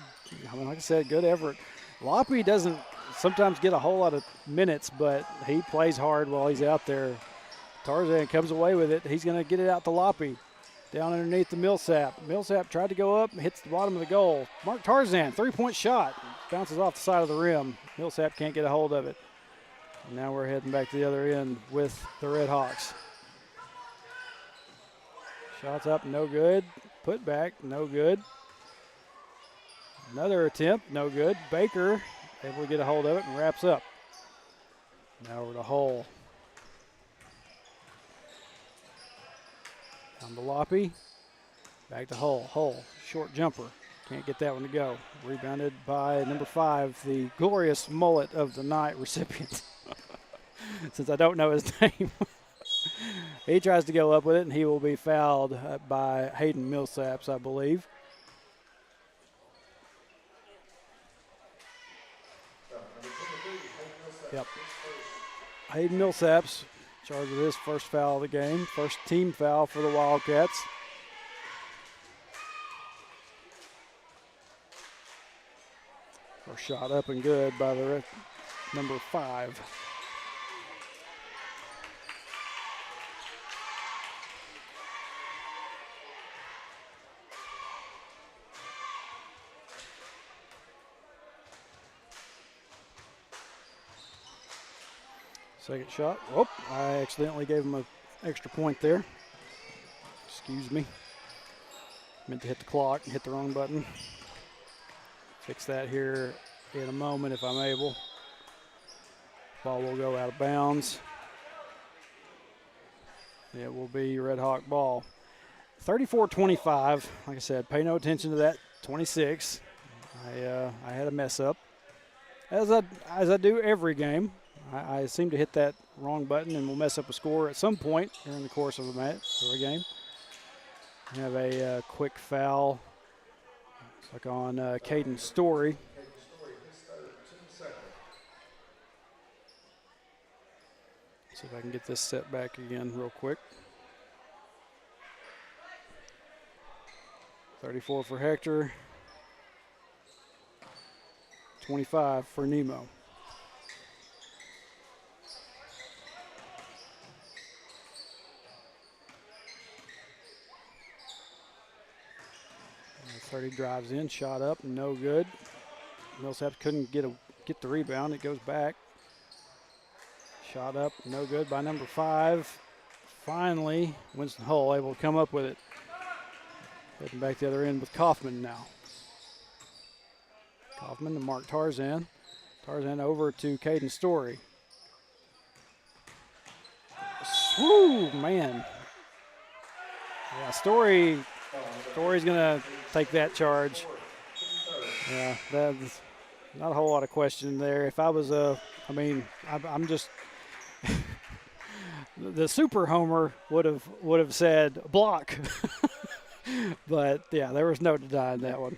I mean, like I said, good effort. Loppy doesn't sometimes get a whole lot of minutes, but he plays hard while he's out there. Tarzan comes away with it. He's going to get it out to Loppy. Down underneath the Millsap. Millsap tried to go up, hits the bottom of the goal. Mark Tarzan, three-point shot. Bounces off the side of the rim. Millsap can't get a hold of it. And now we're heading back to the other end with the Red Hawks. Shots up, no good. Put back, no good. Another attempt, no good. Baker able to get a hold of it and wraps up. Now we're to Hull. Down to Loppy. Back to Hull. Hull, short jumper. Can't get that one to go. Rebounded by number 5, the glorious mullet of the night recipient. Since I don't know his name. He tries to go up with it, and he will be fouled by Hayden Millsaps, I believe. Yep. Hayden Millsaps charged with his first foul of the game. First team foul for the Wildcats. First shot up and good by the number 5. Second shot. Whoop, I accidentally gave him an extra point there. Excuse me. Meant to hit the clock and hit the wrong button. Fix that here in a moment if I'm able. Ball will go out of bounds. It will be Red Hawk ball. 34-25. Like I said, pay no attention to that 26. I had a mess up, as I do every game. I seem to hit that wrong button and we'll mess up a score at some point during the course of a match or a game. We have a quick foul. It's like on Caden Story. See if I can get this set back again real quick. 34 for Hector. 25 for Nemo. He drives in, shot up, no good. Millsap couldn't get the rebound. It goes back. Shot up, no good by number 5. Finally, Winston Hull able to come up with it. Heading back the other end with Kaufman now. Kaufman to Mark Tarzan. Tarzan over to Caden Story. Woo, man. Yeah, Story's going to take that charge. Yeah, that's not a whole lot of question there. If I was I'm just the super homer would have said block. But yeah, there was no denying that one.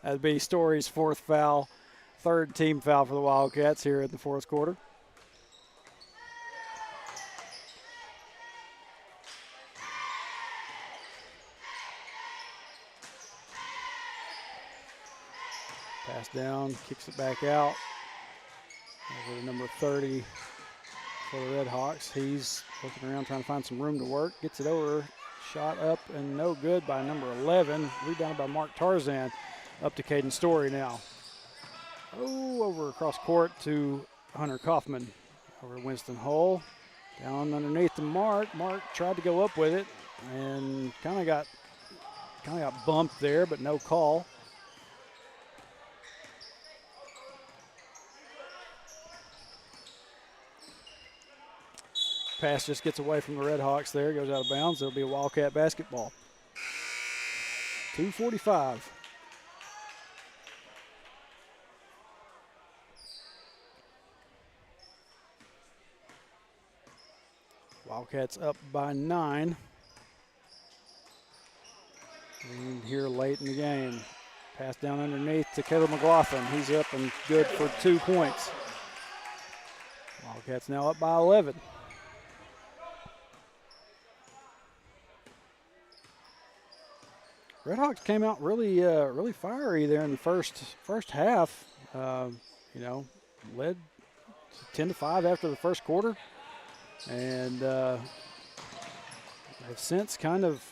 That'd be Story's 4th foul, 3rd team foul for the Wildcats here in the 4th quarter. Pass down, kicks it back out. Over to number 30 for the Red Hawks. He's looking around trying to find some room to work. Gets it over. Shot up and no good by number 11. Rebounded by Mark Tarzan. Up to Caden Story now. Oh, over across court to Hunter Kaufman. Over to Winston Hull. Down underneath to Mark. Mark tried to go up with it and kind of got bumped there, but no call. Pass just gets away from the Red Hawks there, goes out of bounds. It'll be a Wildcat basketball. 2:45. Wildcats up by 9. And here late in the game. Pass down underneath to Caleb McLaughlin. He's up and good for 2 points. Wildcats now up by 11. Red Hawks came out really fiery there in the first half. Led 10-5 after the first quarter, and have since kind of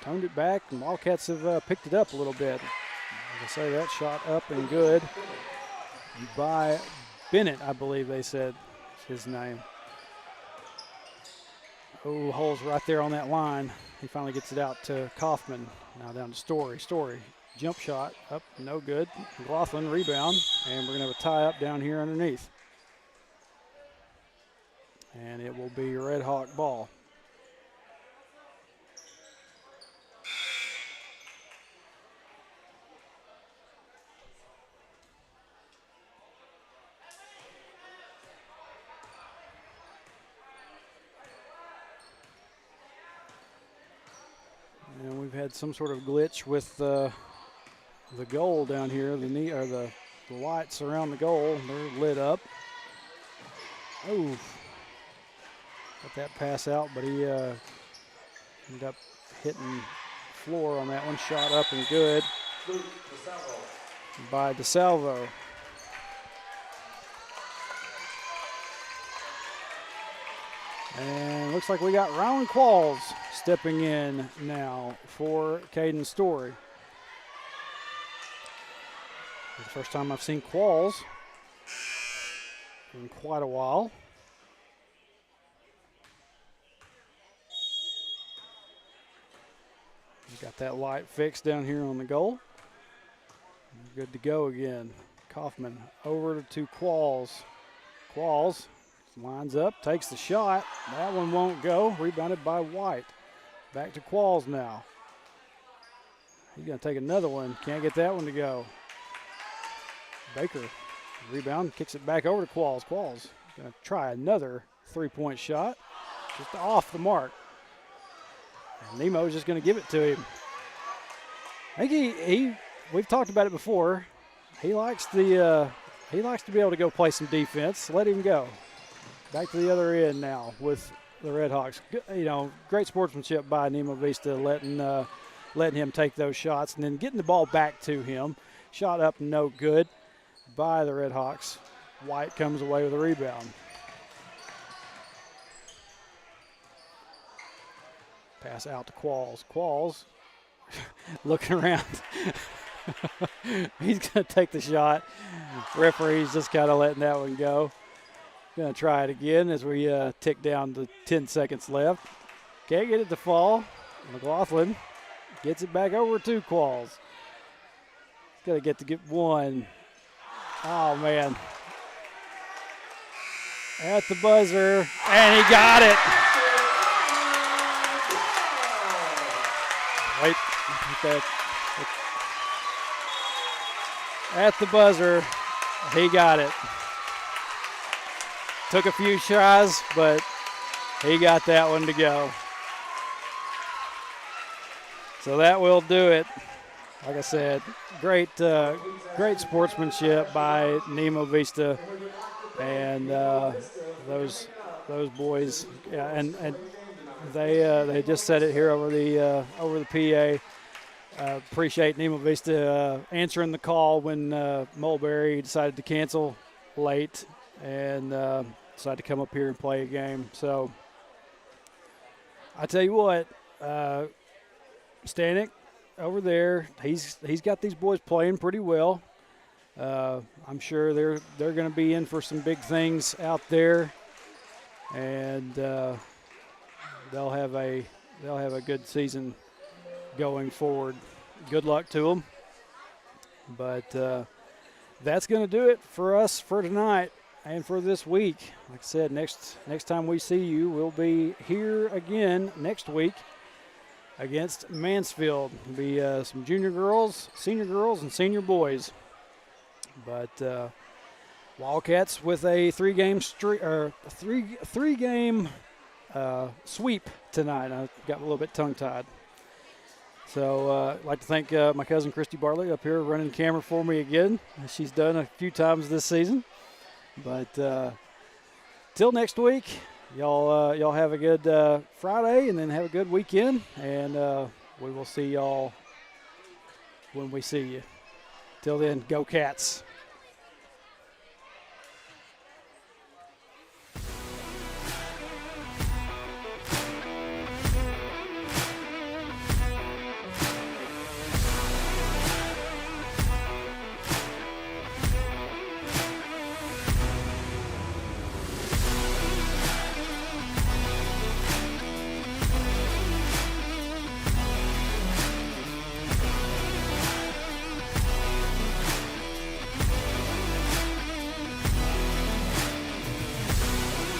toned it back. And Wildcats have picked it up a little bit. Like I say, that shot up and good by Bennett, I believe they said is his name. Oh, Hull's right there on that line. He finally gets it out to Kaufman. Now down to Story. Story, jump shot, up, no good. McLaughlin, rebound, and we're going to have a tie-up down here underneath. And it will be Red Hawk ball. And we've had some sort of glitch with the goal down here. The lights around the goal, they're lit up. Oh, got that pass out, but he ended up hitting floor on that one. Shot up and good by DeSalvo. And looks like we got Ryan Qualls stepping in now for Caden Story. The first time I've seen Qualls in quite a while. We've got that light fixed down here on the goal. Good to go again. Kaufman over to Qualls. Qualls lines up, takes the shot. That one won't go. Rebounded by White. Back to Qualls now. He's going to take another one. Can't get that one to go. Baker, rebound, kicks it back over to Qualls. Qualls going to try another three-point shot. Just off the mark. And Nemo's just going to give it to him. I think we've talked about it before. He likes to be able to go play some defense. Let him go. Back to the other end now with the Red Hawks. Great sportsmanship by Nemo Vista, letting him take those shots and then getting the ball back to him. Shot up, no good by the Red Hawks. White comes away with a rebound. Pass out to Qualls. Qualls looking around. He's going to take the shot. Referee's just kind of letting that one go. Going to try it again as we tick down to 10 seconds left. Can't get it to fall. McLaughlin gets it back over to Qualls. He's got to get one. Oh, man. At the buzzer, and he got it. Wait. Okay. At the buzzer, he got it. Took a few tries, but he got that one to go. So that will do it. Like I said, great sportsmanship by Nemo Vista and those boys. Yeah, and they just said it here over the PA. Appreciate Nemo Vista answering the call when Mulberry decided to cancel late and decided to come up here and play a game. So I tell you what, Stanek over there, he's got these boys playing pretty well. I'm sure they're going to be in for some big things out there, and they'll have a good season going forward. Good luck to them. But that's going to do it for us for tonight and for this week. Like I said, next time we see you, we'll be here again next week against Mansfield. It'll be some junior girls, senior girls, and senior boys. But Wildcats with a three-game sweep tonight. I got a little bit tongue-tied. So I'd like to thank my cousin Christy Bartley up here running the camera for me again. She's done a few times this season. But till next week, y'all have a good Friday and then have a good weekend. And we will see y'all when we see you. Till then, go Cats.